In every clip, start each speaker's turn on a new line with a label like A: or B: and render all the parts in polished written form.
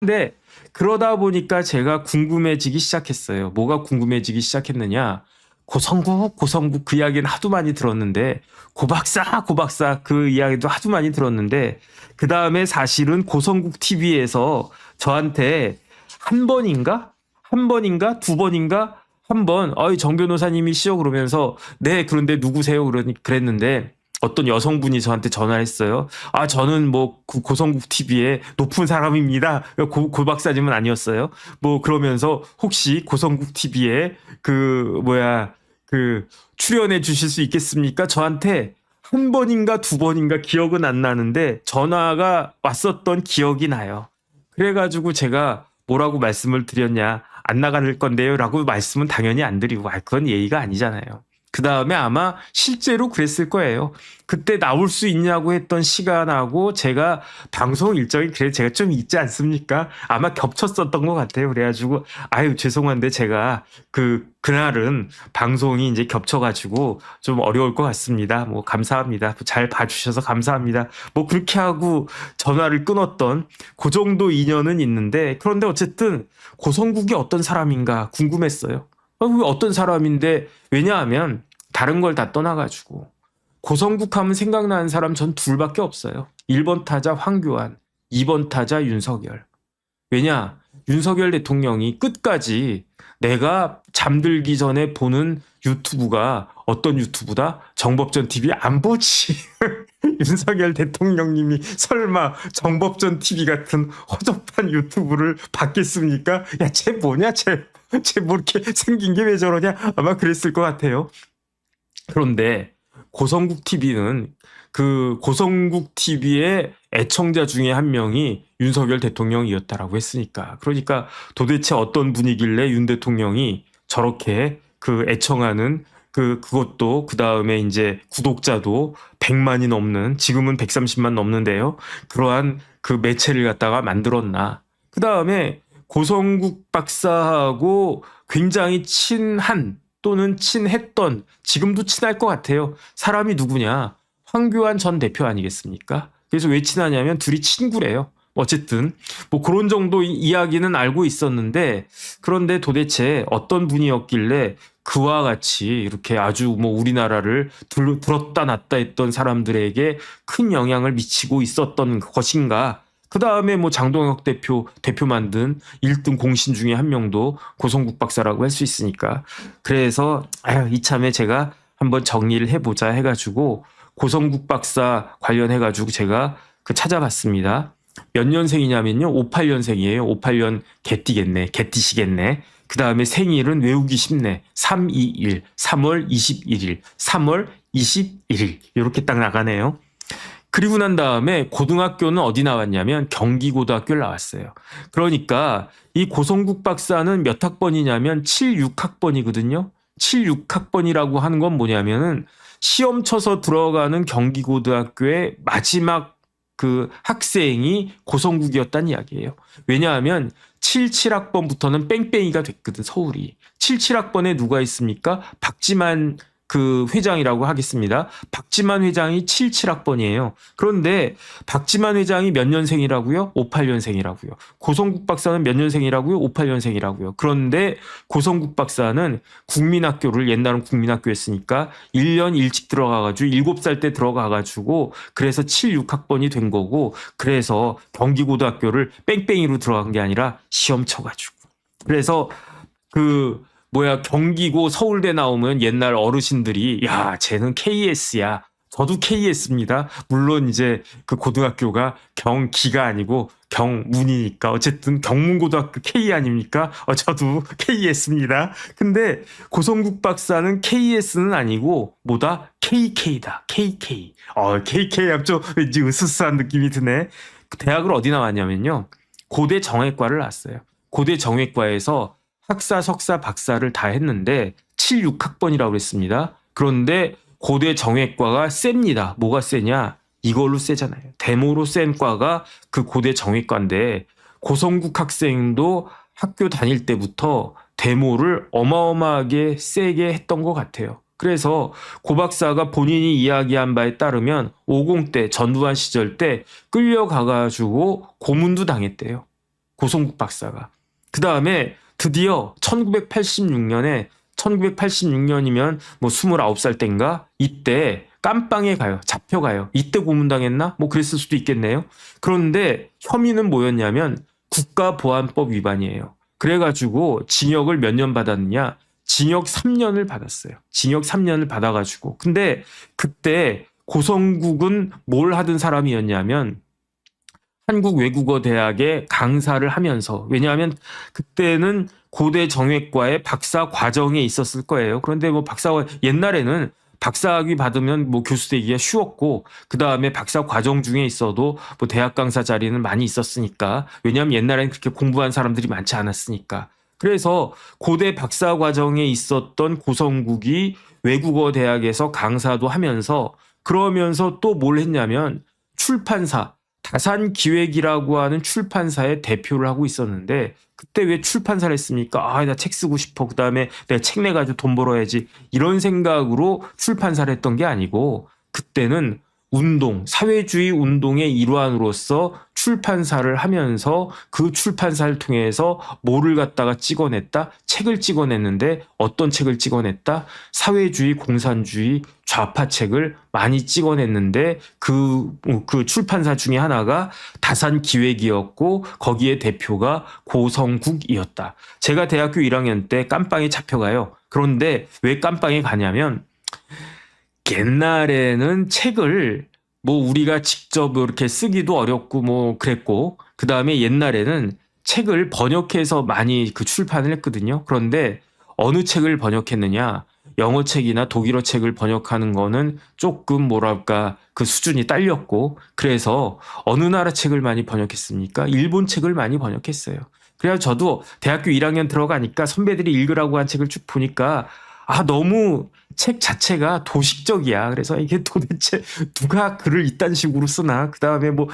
A: 근데 그러다 보니까 제가 궁금해지기 시작했어요. 뭐가 궁금해지기 시작했느냐? 고성국 그 이야기는 하도 많이 들었는데 고박사 그 이야기도 하도 많이 들었는데 그 다음에 사실은 고성국 TV에서 저한테 한 번인가 두 번인가 한 번 정 변호사님이시죠 그러면서 네 그런데 누구세요 그랬는데 어떤 여성분이 저한테 전화를 했어요. 아, 저는 뭐 고성국 TV의 높은 사람입니다. 고 박사님은 아니었어요. 뭐 그러면서 혹시 고성국 TV에 출연해 주실 수 있겠습니까? 저한테 한 번인가 두 번인가 기억은 안 나는데 전화가 왔었던 기억이 나요. 그래가지고 제가 뭐라고 말씀을 드렸냐. 안 나갈 건데요. 라고 말씀은 당연히 안 드리고, 그건 예의가 아니잖아요. 그 다음에 아마 실제로 그랬을 거예요. 그때 나올 수 있냐고 했던 시간하고 제가 방송 일정이 그래 제가 좀 있지 않습니까? 아마 겹쳤었던 것 같아요. 그래가지고 아유 죄송한데 제가 그날은 방송이 이제 겹쳐가지고 좀 어려울 것 같습니다. 뭐 감사합니다. 잘 봐주셔서 감사합니다. 뭐 그렇게 하고 전화를 끊었던 그 정도 인연은 있는데 그런데 어쨌든 고성국이 어떤 사람인가 궁금했어요. 어떤 사람인데 왜냐하면 다른 걸 다 떠나가지고 고성국 하면 생각나는 사람 전 둘밖에 없어요. 1번 타자 황교안, 2번 타자 윤석열. 왜냐? 윤석열 대통령이 끝까지 내가 잠들기 전에 보는 유튜브가 어떤 유튜브다? 정법전 TV 안 보지. 윤석열 대통령님이 설마 정법전 TV 같은 허접한 유튜브를 받겠습니까? 야, 쟤 뭐냐? 쟤 뭐 이렇게 생긴 게 왜 저러냐? 아마 그랬을 것 같아요. 그런데 고성국 TV는 고성국 TV의 애청자 중에 한 명이 윤석열 대통령이었다라고 했으니까. 그러니까 도대체 어떤 분이길래 윤 대통령이 저렇게 애청하는 그것도 그 다음에 이제 구독자도 100만이 넘는 지금은 130만 넘는데요. 그러한 매체를 갖다가 만들었나. 그 다음에 고성국 박사하고 굉장히 친한 또는 친했던 지금도 친할 것 같아요. 사람이 누구냐? 황교안 전 대표 아니겠습니까? 그래서 왜 친하냐면 둘이 친구래요. 어쨌든 뭐 그런 정도 이야기는 알고 있었는데 그런데 도대체 어떤 분이었길래 그와 같이 이렇게 아주 뭐 우리나라를 들었다 놨다 했던 사람들에게 큰 영향을 미치고 있었던 것인가? 그 다음에 뭐 장동혁 대표 만든 1등 공신 중에 한 명도 고성국 박사라고 할 수 있으니까. 그래서 이참에 제가 한번 정리를 해보자 해가지고 고성국 박사 관련해가지고 제가 찾아봤습니다. 몇 년생이냐면요. 58년생이에요. 58년 개띠시겠네. 그 다음에 생일은 외우기 쉽네. 321, 3월 21일, 3월 21일 이렇게 딱 나가네요. 그리고 난 다음에 고등학교는 어디 나왔냐면 경기고등학교를 나왔어요. 그러니까 이 고성국 박사는 몇 학번이냐면 76학번이거든요. 76학번이라고 하는 건 뭐냐면은 시험 쳐서 들어가는 경기고등학교의 마지막 학생이 고성국이었다는 이야기예요. 왜냐하면 77학번부터는 뺑뺑이가 됐거든, 서울이. 77학번에 누가 있습니까? 박지만 회장이라고 하겠습니다. 박지만 회장이 77학번이에요. 그런데 박지만 회장이 몇 년생이라고요? 58년생이라고요. 고성국 박사는 몇 년생이라고요? 58년생이라고요. 그런데 고성국 박사는 국민학교를 옛날은 국민학교였으니까 1년 일찍 들어가가지고 7살 때 들어가가지고 그래서 76학번이 된 거고 그래서 경기고등학교를 뺑뺑이로 들어간 게 아니라 시험 쳐가지고. 그래서 경기고 서울대 나오면 옛날 어르신들이 야 쟤는 KS야. 저도 KS입니다. 물론 이제 고등학교가 경기가 아니고 경문이니까 어쨌든 경문고등학교 K 아닙니까? 저도 KS입니다. 근데 고성국 박사는 KS는 아니고 뭐다? KK다. KK. KK 하면 좀 왠지 으스스한 느낌이 드네. 대학을 어디 나왔냐면요. 고대 정외과를 나왔어요. 고대 정외과에서 학사, 석사, 박사를 다 했는데 76학번이라고 그랬습니다. 그런데 고대 정외과가 셉니다. 뭐가 세냐? 이걸로 세잖아요. 데모로 센 과가 고대 정외과인데 고성국 학생도 학교 다닐 때부터 데모를 어마어마하게 세게 했던 것 같아요. 그래서 고 박사가 본인이 이야기한 바에 따르면 50때 전두환 시절 때 끌려가가지고 고문도 당했대요. 고성국 박사가. 그 다음에 드디어 1986년이면 뭐 29살 때인가? 이때 깜빵에 가요. 잡혀가요. 이때 고문당했나? 뭐 그랬을 수도 있겠네요. 그런데 혐의는 뭐였냐면 국가보안법 위반이에요. 그래가지고 징역을 몇 년 받았느냐? 징역 3년을 받았어요. 징역 3년을 받아가지고. 근데 그때 고성국은 뭘 하던 사람이었냐면 한국외국어대학에 강사를 하면서, 왜냐하면 그때는 고대 정외과의 박사 과정에 있었을 거예요. 그런데 뭐 옛날에는 박사학위 받으면 뭐 교수 되기가 쉬웠고, 그 다음에 박사 과정 중에 있어도 뭐 대학 강사 자리는 많이 있었으니까, 왜냐하면 옛날에는 그렇게 공부한 사람들이 많지 않았으니까. 그래서 고대 박사 과정에 있었던 고성국이 외국어 대학에서 강사도 하면서, 그러면서 또 뭘 했냐면 출판사, 다산기획이라고 하는 출판사의 대표를 하고 있었는데, 그때 왜 출판사를 했습니까? 아, 나 책 쓰고 싶어. 그 다음에 내가 책 내가지고 돈 벌어야지. 이런 생각으로 출판사를 했던 게 아니고, 그때는 운동, 사회주의 운동의 일환으로서 출판사를 하면서 그 출판사를 통해서 뭐를 갖다가 찍어냈다? 책을 찍어냈는데 어떤 책을 찍어냈다? 사회주의, 공산주의, 좌파 책을 많이 찍어냈는데 그 출판사 중에 하나가 다산기획이었고 거기에 대표가 고성국이었다. 제가 대학교 1학년 때 깜빵에 잡혀가요. 그런데 왜 깜빵에 가냐면 옛날에는 책을 뭐 우리가 직접 이렇게 쓰기도 어렵고 뭐 그랬고, 그 다음에 옛날에는 책을 번역해서 많이 그 출판을 했거든요. 그런데 어느 책을 번역했느냐? 영어 책이나 독일어 책을 번역하는 거는 조금 뭐랄까 그 수준이 딸렸고, 그래서 어느 나라 책을 많이 번역했습니까? 일본 책을 많이 번역했어요. 그래서 저도 대학교 1학년 들어가니까 선배들이 읽으라고 한 책을 쭉 보니까 너무 책 자체가 도식적이야. 그래서 이게 도대체 누가 글을 이딴 식으로 쓰나? 그 다음에 뭐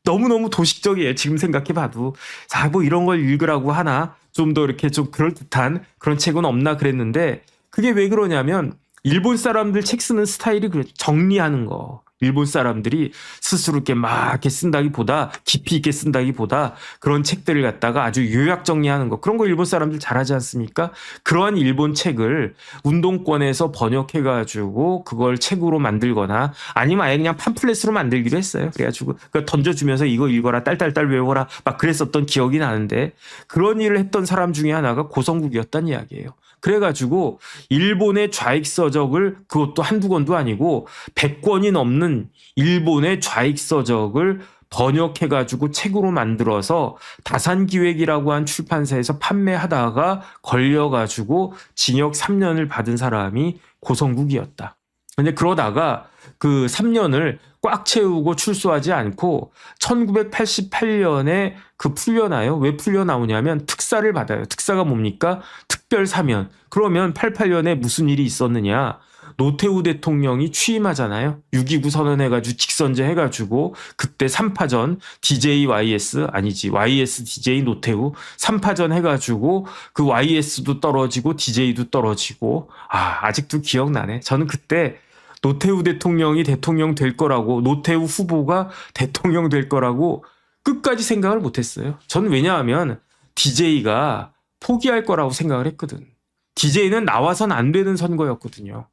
A: 너무너무 도식적이에요. 지금 생각해봐도. 자, 뭐 이런 걸 읽으라고 하나? 좀 더 이렇게 좀 그럴듯한 그런 책은 없나 그랬는데, 그게 왜 그러냐면 일본 사람들 책 쓰는 스타일이 정리하는 거. 일본 사람들이 스스로 이렇게 막 이렇게 쓴다기보다, 깊이 있게 쓴다기보다 그런 책들을 갖다가 아주 요약 정리하는 거. 그런 거 일본 사람들 잘하지 않습니까? 그러한 일본 책을 운동권에서 번역해가지고 그걸 책으로 만들거나 아니면 아예 그냥 팜플렛으로 만들기도 했어요. 그래가지고 그걸 던져주면서 이거 읽어라, 딸딸딸 외워라 막 그랬었던 기억이 나는데, 그런 일을 했던 사람 중에 하나가 고성국이었단 이야기예요. 그래가지고 일본의 좌익 서적을, 그것도 한두 권도 아니고 100권이 넘는 일본의 좌익 서적을 번역해가지고 책으로 만들어서 다산기획이라고 한 출판사에서 판매하다가 걸려가지고 징역 3년을 받은 사람이 고성국이었다. 근데 그러다가 그 3년을 꽉 채우고 출소하지 않고 1988년에 그 풀려나요. 왜 풀려나오냐면 특사를 받아요. 특사가 뭡니까? 특별 사면. 그러면 88년에 무슨 일이 있었느냐? 노태우 대통령이 취임하잖아요. 6.29 선언해가지고 직선제 해가지고 그때 3파전 DJYS 아니지 YS DJ 노태우 3파전 해가지고 그 YS도 떨어지고 DJ도 떨어지고, 아직도 기억나네. 저는 그때 노태우 대통령이 대통령 될 거라고, 노태우 후보가 대통령 될 거라고 끝까지 생각을 못했어요. 저는 왜냐하면 DJ가 포기할 거라고 생각을 했거든. DJ는 나와선 안 되는 선거였거든요.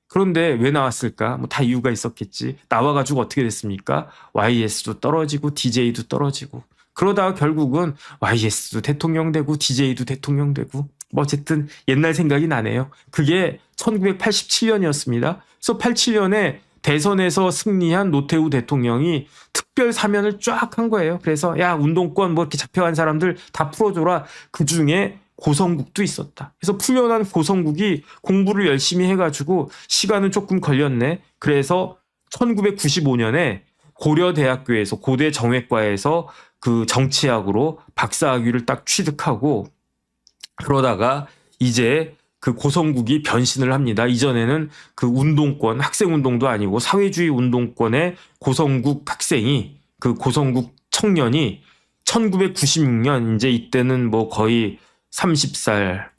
A: 그런데 왜 나왔을까? 뭐 다 이유가 있었겠지. 나와가지고 어떻게 됐습니까? YS도 떨어지고 DJ도 떨어지고. 그러다가 결국은 YS도 대통령 되고 DJ도 대통령 되고, 뭐 어쨌든 옛날 생각이 나네요. 그게 1987년이었습니다. 그래서 87년에 대선에서 승리한 노태우 대통령이 특별 사면을 쫙 한 거예요. 그래서 야, 운동권 뭐 이렇게 잡혀간 사람들 다 풀어줘라. 그중에 고성국도 있었다. 그래서 풀려난 고성국이 공부를 열심히 해가지고 시간은 조금 걸렸네. 그래서 1995년에 고려대학교에서, 고대 정외과에서 그 정치학으로 박사학위를 딱 취득하고, 그러다가 이제 그 고성국이 변신을 합니다. 이전에는 그 운동권, 학생운동도 아니고 사회주의 운동권의 고성국 학생이, 그 고성국 청년이 1996년, 이제 이때는 뭐 거의 30살,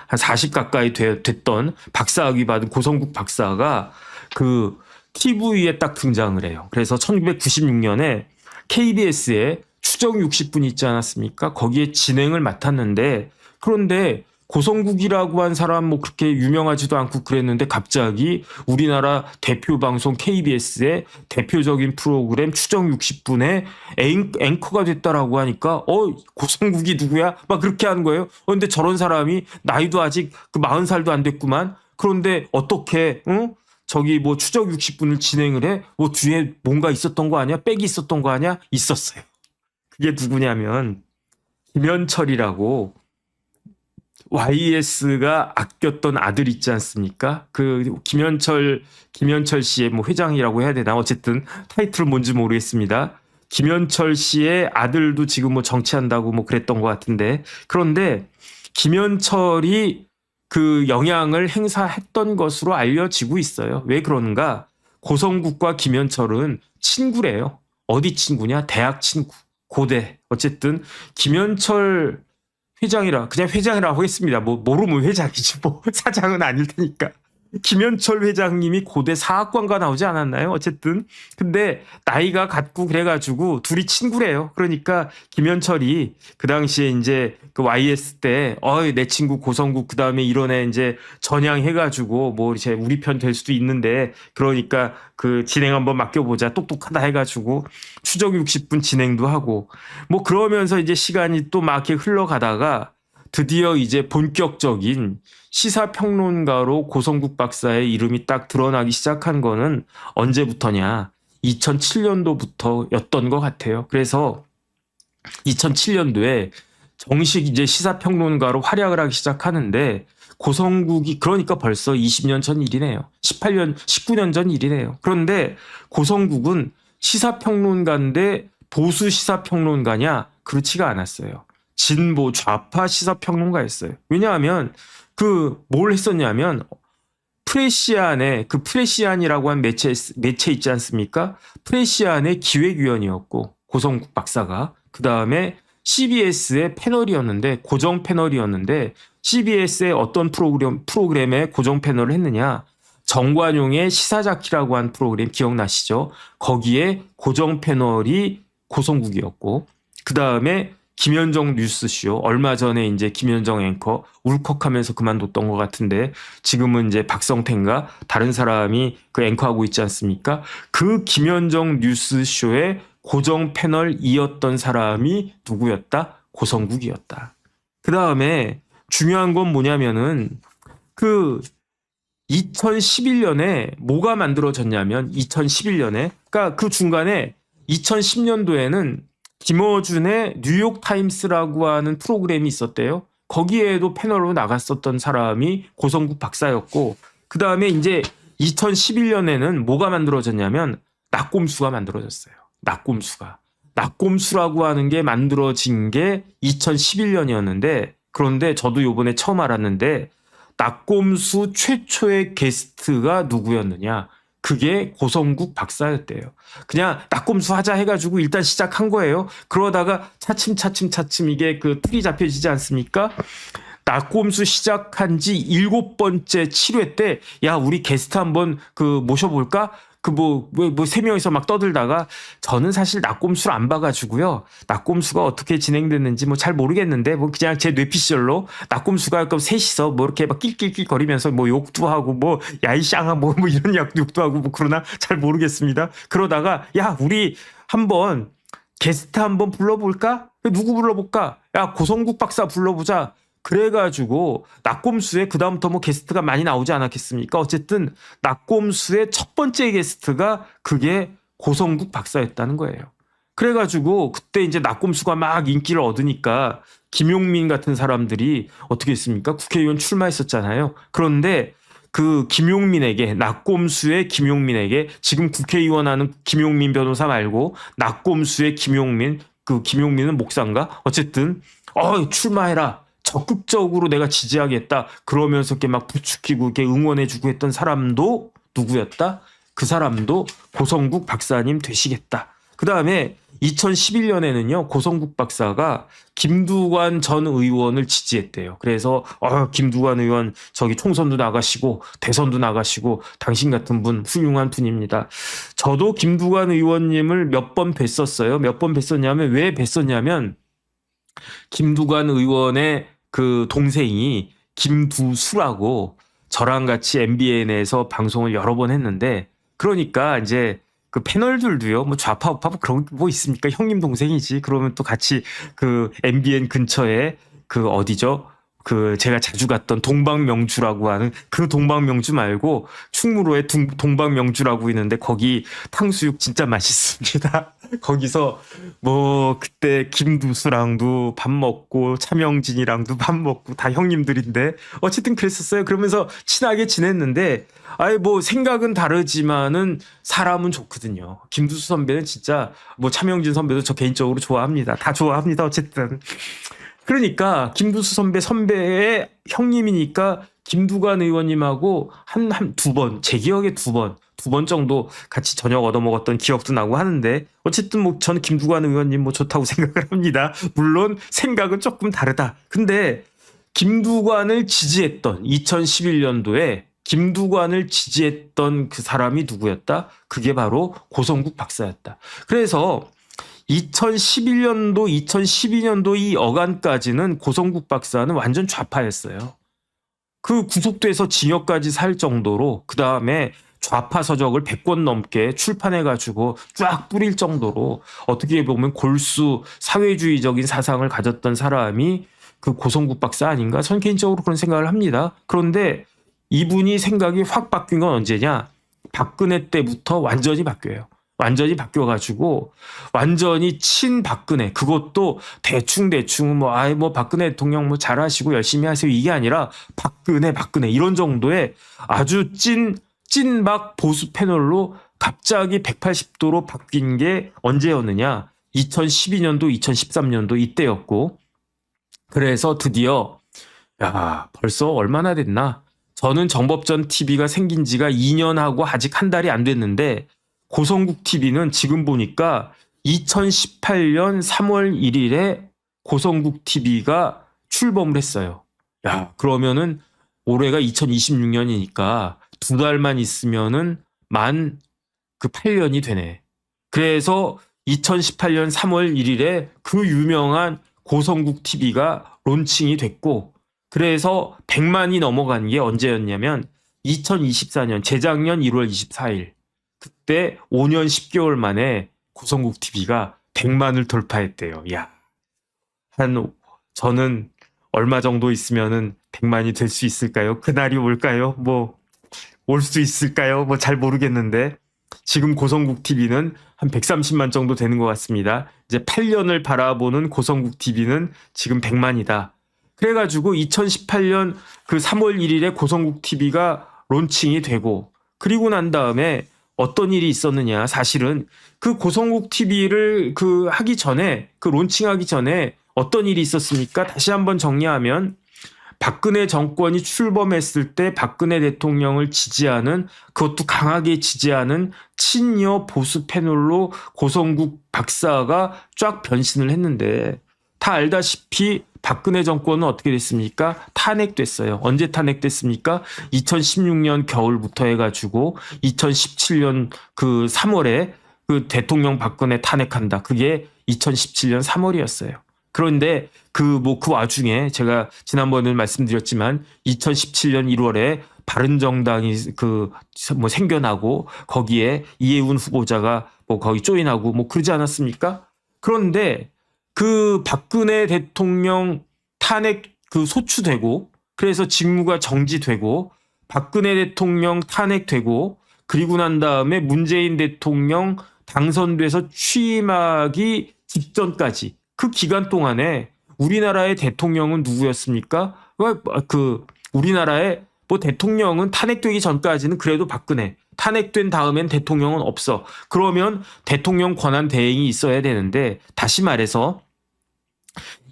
A: 한 40 가까이 됐던 박사학위 받은 고성국 박사가 그 TV에 딱 등장을 해요. 그래서 1996년에 KBS에 추정 60분 있지 않았습니까? 거기에 진행을 맡았는데 그런데 고성국이라고 한 사람 뭐 그렇게 유명하지도 않고 그랬는데 갑자기 우리나라 대표 방송 KBS의 대표적인 프로그램 추정 60분에 앵커가 됐다라고 하니까 고성국이 누구야? 막 그렇게 하는 거예요. 근데 저런 사람이 나이도 아직 그 40살도 안 됐구만. 그런데 어떻게 저기 뭐 추정 60분을 진행을 해? 뭐 뒤에 뭔가 있었던 거 아니야? 백이 있었던 거 아니야? 있었어요. 그게 누구냐면 김현철이라고 YS가 아꼈던 아들 있지 않습니까? 그 김현철 씨의 뭐 회장이라고 해야 되나? 어쨌든 타이틀은 뭔지 모르겠습니다. 김현철 씨의 아들도 지금 뭐 정치한다고 뭐 그랬던 것 같은데 그런데 김현철이 그 영향을 행사했던 것으로 알려지고 있어요. 왜 그러는가? 고성국과 김현철은 친구래요. 어디 친구냐? 대학 친구. 고대. 어쨌든 김현철 회장이라 그냥 회장이라고 했습니다. 뭐 모르면 회장이지 뭐 사장은 아닐 테니까. 김현철 회장님이 고대 사학관과 나오지 않았나요? 어쨌든 근데 나이가 같고 그래가지고 둘이 친구래요. 그러니까 김현철이 그 당시에 이제 그 YS 때 내 친구 고성국 그 다음에 이런 애 이제 전향해가지고 뭐 이제 우리 편 될 수도 있는데 그러니까 그 진행 한번 맡겨보자 똑똑하다 해가지고 추정 60분 진행도 하고 뭐 그러면서 이제 시간이 또 막 이렇게 흘러가다가 드디어 이제 본격적인 시사평론가로 고성국 박사의 이름이 딱 드러나기 시작한 거는 언제부터냐? 2007년도부터였던 것 같아요. 그래서 2007년도에 정식 이제 시사평론가로 활약을 하기 시작하는데 고성국이 그러니까 벌써 20년 전 일이네요. 19년 전 일이네요. 그런데 고성국은 시사평론가인데 보수 시사평론가냐? 그렇지가 않았어요. 진보 좌파 시사평론가였어요. 왜냐하면 뭘 했었냐면 프레시안의 그 프레시안이라고 한 매체 있지 않습니까? 프레시안의 기획위원이었고 고성국 박사가 그 다음에 CBS의 패널이었는데 고정 패널이었는데 CBS의 어떤 프로그램에 고정 패널을 했느냐? 정관용의 시사자키라고 한 프로그램 기억나시죠? 거기에 고정 패널이 고성국이었고 그 다음에 김현정 뉴스쇼 얼마 전에 이제 김현정 앵커 울컥하면서 그만뒀던 것 같은데 지금은 이제 박성태인가 다른 사람이 그 앵커하고 있지 않습니까? 그 김현정 뉴스쇼의 고정 패널이었던 사람이 누구였다? 고성국이었다. 그 다음에 중요한 건 뭐냐면은 그 2011년에 뭐가 만들어졌냐면 2011년에 그러니까 그 중간에 2010년도에는 김어준의 뉴욕타임스라고 하는 프로그램이 있었대요. 거기에도 패널로 나갔었던 사람이 고성국 박사였고 그 다음에 이제 2011년에는 뭐가 만들어졌냐면 낙곰수가 만들어졌어요. 낙곰수라고 하는 게 만들어진 게 2011년이었는데 그런데 저도 요번에 처음 알았는데 낙곰수 최초의 게스트가 누구였느냐? 그게 고성국 박사였대요. 그냥 낙곰수 하자 해가지고 일단 시작한 거예요. 그러다가 차츰 이게 그 틀이 잡혀지지 않습니까? 낙곰수 시작한 지 7번째 7회 때, 야, 우리 게스트 한번 모셔볼까? 세 명이서 막 떠들다가 저는 사실 낙곰수를 안 봐가지고요. 낙곰수가 어떻게 진행됐는지 뭐 잘 모르겠는데 뭐 그냥 제 뇌피셜로 낙곰수가 셋이서 뭐 이렇게 막 낄낄낄 거리면서 뭐 욕도 하고 뭐 야이 쌍아 뭐 이런 욕도 하고 뭐 그러나 잘 모르겠습니다. 그러다가 야, 우리 한번 게스트 한번 불러볼까? 누구 불러볼까? 야, 고성국 박사 불러보자. 그래가지고 낙곰수에 그다음부터 뭐 게스트가 많이 나오지 않았겠습니까? 어쨌든 낙곰수의 첫 번째 게스트가 그게 고성국 박사였다는 거예요. 그래가지고 그때 이제 낙곰수가 막 인기를 얻으니까 김용민 같은 사람들이 어떻게 했습니까? 국회의원 출마했었잖아요. 그런데 그 낙곰수의 김용민에게 지금 국회의원 하는 김용민 변호사 말고 낙곰수의 김용민은 목사인가? 어쨌든 출마해라. 적극적으로 내가 지지하겠다. 그러면서 이렇게 막 부추기고 이렇게 응원해주고 했던 사람도 누구였다? 그 사람도 고성국 박사님 되시겠다. 그 다음에 2011년에는요, 고성국 박사가 김두관 전 의원을 지지했대요. 그래서 김두관 의원 저기 총선도 나가시고 대선도 나가시고 당신 같은 분 훌륭한 분입니다. 저도 김두관 의원님을 몇 번 뵀었어요. 몇 번 뵀었냐면, 왜 뵀었냐면 김두관 의원의 그 동생이 김두수라고 저랑 같이 MBN에서 방송을 여러 번 했는데, 그러니까 이제 그 패널들도요, 뭐 좌파 우파 뭐 그런 뭐 있습니까? 형님 동생이지. 그러면 또 같이 그 MBN 근처에 그 어디죠? 그 제가 자주 갔던 동방명주라고 하는 그 동방명주 말고 충무로에 동방명주라고 있는데 거기 탕수육 진짜 맛있습니다. 거기서 뭐 그때 김두수랑도 밥 먹고 차명진이랑도 밥 먹고 다 형님들인데 어쨌든 그랬었어요. 그러면서 친하게 지냈는데 아예 뭐 생각은 다르지만은 사람은 좋거든요. 김두수 선배는 진짜 뭐 차명진 선배도 저 개인적으로 좋아합니다. 다 좋아합니다. 어쨌든. 그러니까 김두수 선배의 형님이니까 김두관 의원님하고 두 번, 제 기억에 두 번 정도 같이 저녁 얻어먹었던 기억도 나고 하는데, 어쨌든 뭐 저는 김두관 의원님 뭐 좋다고 생각을 합니다. 물론 생각은 조금 다르다. 근데 김두관을 지지했던 2011년도에 김두관을 지지했던 그 사람이 누구였다? 그게 바로 고성국 박사였다. 그래서 2011년도, 2012년도 이 어간까지는 고성국 박사는 완전 좌파였어요. 그 구속돼서 징역까지 살 정도로, 그 다음에 좌파 서적을 100권 넘게 출판해가지고 쫙 뿌릴 정도로 어떻게 보면 골수 사회주의적인 사상을 가졌던 사람이 그 고성국 박사 아닌가? 전 개인적으로 그런 생각을 합니다. 그런데 이분이 생각이 확 바뀐 건 언제냐? 박근혜 때부터 완전히 바뀌어요. 완전히 바뀌어가지고 완전히 친박근혜, 그것도 대충 뭐 박근혜 대통령 뭐 잘하시고 열심히 하세요 이게 아니라 박근혜 이런 정도의 아주 찐박 보수 패널로 갑자기 180도로 바뀐 게 언제였느냐? 2012년도 2013년도 이때였고, 그래서 드디어 벌써 얼마나 됐나? 저는 정법전 TV가 생긴 지가 2년하고 아직 한 달이 안 됐는데 고성국 TV는 지금 보니까 2018년 3월 1일에 고성국 TV가 출범을 했어요. 그러면은 올해가 2026년이니까 두 달만 있으면은 만 그 8년이 되네. 그래서 2018년 3월 1일에 그 유명한 고성국 TV가 론칭이 됐고, 그래서 100만이 넘어간 게 언제였냐면 2024년 재작년 1월 24일. 그때 5년 10개월 만에 고성국 TV가 100만을 돌파했대요. 저는 얼마 정도 있으면은 100만이 될 수 있을까요? 그날이 올까요? 뭐 올 수 있을까요? 뭐 잘 모르겠는데 지금 고성국 TV는 한 130만 정도 되는 것 같습니다. 이제 8년을 바라보는 고성국 TV는 지금 100만이다. 그래가지고 2018년 그 3월 1일에 고성국 TV가 론칭이 되고, 그리고 난 다음에 어떤 일이 있었느냐? 사실은 그 고성국 TV를 그 하기 전에, 그 론칭하기 전에 어떤 일이 있었습니까? 다시 한번 정리하면 박근혜 정권이 출범했을 때 박근혜 대통령을 지지하는, 그것도 강하게 지지하는 친여 보수 패널로 고성국 박사가 쫙 변신을 했는데, 다 알다시피 박근혜 정권은 어떻게 됐습니까? 탄핵됐어요. 언제 탄핵됐습니까? 2016년 겨울부터 해가지고 2017년 그 3월에 그 대통령 박근혜 탄핵한다. 그게 2017년 3월이었어요. 그런데 그 와중에 제가 지난번에 말씀드렸지만 2017년 1월에 바른정당이 생겨나고 거기에 이해운 후보자가 거기 조인하고 그러지 않았습니까? 그런데 그 박근혜 대통령 탄핵 소추되고, 그래서 직무가 정지되고, 박근혜 대통령 탄핵되고, 그리고 난 다음에 문재인 대통령 당선돼서 취임하기 직전까지 그 기간 동안에 우리나라의 대통령은 누구였습니까? 우리나라의 대통령은 탄핵되기 전까지는 그래도 박근혜, 탄핵된 다음엔 대통령은 없어. 그러면 대통령 권한 대행이 있어야 되는데, 다시 말해서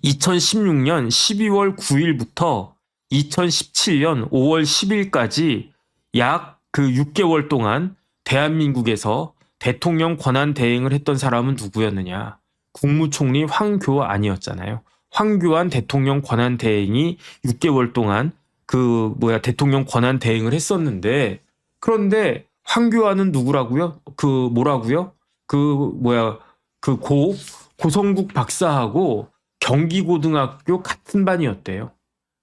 A: 2016년 12월 9일부터 2017년 5월 10일까지 약 6개월 동안 대한민국에서 대통령 권한 대행을 했던 사람은 누구였느냐? 국무총리 황교안이었잖아요. 황교안 대통령 권한 대행이 6개월 동안 대통령 권한 대행을 했었는데, 그런데 황교안은 누구라고요? 뭐라고요? 고성국 박사하고 경기고등학교 같은 반이었대요.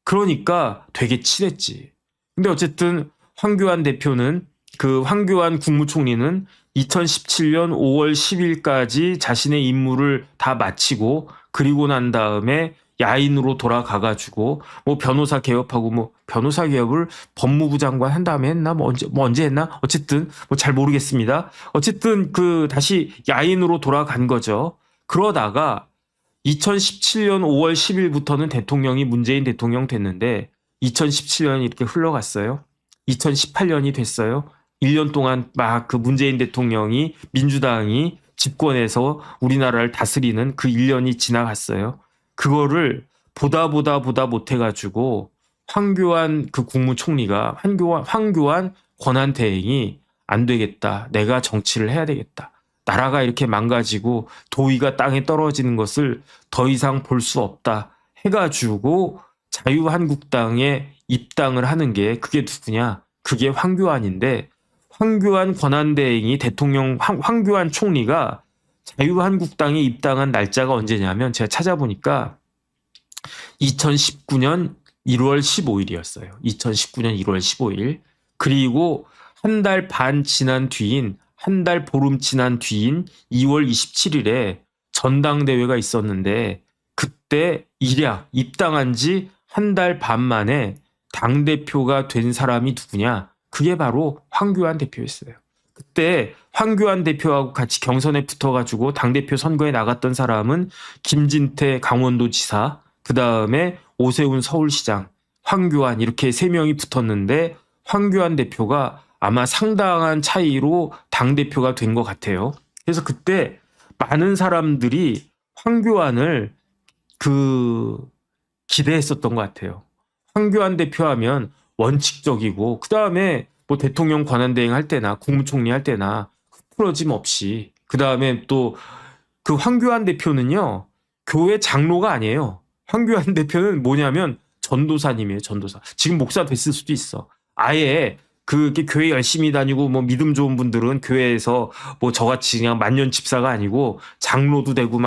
A: 그러니까 되게 친했지. 근데 어쨌든 황교안 국무총리는 2017년 5월 10일까지 자신의 임무를 다 마치고, 그리고 난 다음에 야인으로 돌아가가지고 변호사 개업하고, 변호사 개업을 법무부 장관 한 다음에 했나? 언제 했나? 어쨌든 잘 모르겠습니다. 어쨌든 다시 야인으로 돌아간 거죠. 그러다가 2017년 5월 10일부터는 문재인 대통령 됐는데, 2017년이 이렇게 흘러갔어요. 2018년이 됐어요. 1년 동안 막 문재인 대통령이, 민주당이 집권해서 우리나라를 다스리는 그 1년이 지나갔어요. 그거를 보다 못해가지고 황교안 국무총리가, 황교안 권한대행이 안 되겠다. 내가 정치를 해야 되겠다. 나라가 이렇게 망가지고 도의가 땅에 떨어지는 것을 더 이상 볼 수 없다 해가지고 자유한국당에 입당을 하는 게, 그게 누구냐? 그게 황교안인데, 황교안 권한대행이 황교안 총리가 자유한국당에 입당한 날짜가 언제냐면, 제가 찾아보니까 2019년 1월 15일이었어요. 2019년 1월 15일. 그리고 한 달 보름 지난 뒤인 2월 27일에 전당대회가 있었는데, 그때 입당한 지 한 달 반 만에 당대표가 된 사람이 누구냐? 그게 바로 황교안 대표였어요. 그때 황교안 대표하고 같이 경선에 붙어가지고 당대표 선거에 나갔던 사람은 김진태 강원도지사, 그 다음에 오세훈 서울시장, 황교안, 이렇게 3명이 붙었는데, 황교안 대표가 아마 상당한 차이로 당대표가 된 것 같아요. 그래서 그때 많은 사람들이 황교안을 기대했었던 것 같아요. 황교안 대표하면 원칙적이고, 그 다음에 대통령 권한대행 할 때나 국무총리 할 때나 흐트러짐 없이, 그 다음에 또 황교안 대표는요, 교회 장로가 아니에요. 황교안 대표는 뭐냐면 전도사님이에요. 전도사. 지금 목사 됐을 수도 있어. 아예 교회 열심히 다니고 믿음 좋은 분들은 교회에서 저같이 그냥 만년 집사가 아니고 장로도 되고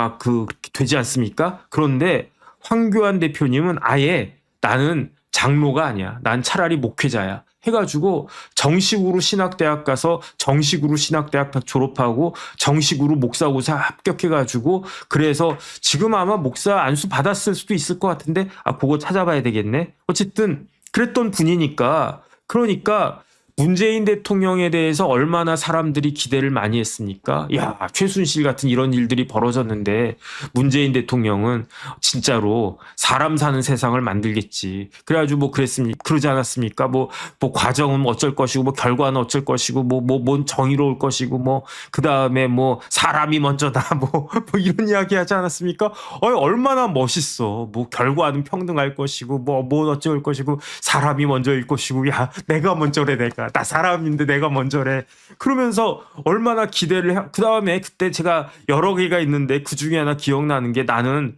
A: 되지 않습니까? 그런데 황교안 대표님은 아예 나는 장로가 아니야. 난 차라리 목회자야. 해가지고 정식으로 신학대학 가서 정식으로 신학대학 졸업하고 정식으로 목사고사 합격해가지고, 그래서 지금 아마 목사 안수 받았을 수도 있을 것 같은데, 그거 찾아봐야 되겠네. 어쨌든 그랬던 분이니까. 그러니까 문재인 대통령에 대해서 얼마나 사람들이 기대를 많이 했습니까? 야, 최순실 같은 이런 일들이 벌어졌는데 문재인 대통령은 진짜로 사람 사는 세상을 만들겠지. 그래가지고 그러지 않았습니까? 과정은 어쩔 것이고, 결과는 어쩔 것이고, 뭔 정의로울 것이고, 그 다음에 사람이 먼저다, 이런 이야기 하지 않았습니까? 얼마나 멋있어. 결과는 평등할 것이고, 어쩔 것이고, 사람이 먼저일 것이고, 야, 내가 먼저래, 나 사람인데 내가 먼저래. 그러면서 얼마나 기대를 그 다음에 그때 제가 여러 개가 있는데 그 중에 하나 기억나는 게, 나는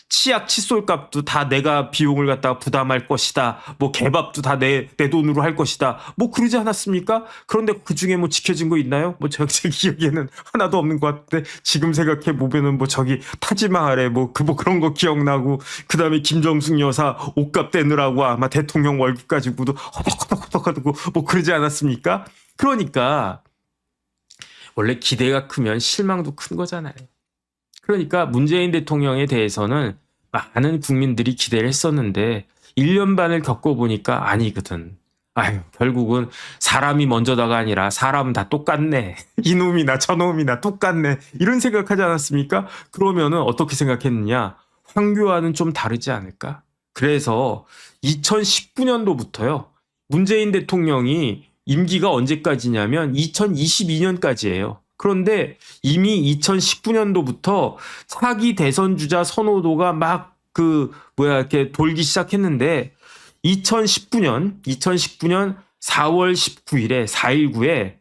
A: 치약 칫솔 값도 다 내가 비용을 갖다가 부담할 것이다. 개밥도 다 내 돈으로 할 것이다. 그러지 않았습니까? 그런데 그 중에 지켜진 거 있나요? 제 기억에는 하나도 없는 것 같은데, 지금 생각해 보면은 저기 타지마할에 그런 거 기억나고, 그 다음에 김정숙 여사 옷값 떼느라고 아마 대통령 월급 가지고도 허덕허덕하고 그러지 않았습니까? 그러니까 원래 기대가 크면 실망도 큰 거잖아요. 그러니까 문재인 대통령에 대해서는 많은 국민들이 기대를 했었는데 1년 반을 겪어보니까 아니거든. 결국은 사람이 먼저다가 아니라 사람은 다 똑같네. 이놈이나 저놈이나 똑같네. 이런 생각하지 않았습니까? 그러면은 어떻게 생각했느냐? 황교안은 좀 다르지 않을까? 그래서 2019년도부터요. 문재인 대통령이 임기가 언제까지냐면 2022년까지예요. 그런데 이미 2019년도부터 차기 대선 주자 선호도가 이렇게 돌기 시작했는데, 2019년 4월 19일에 4.19에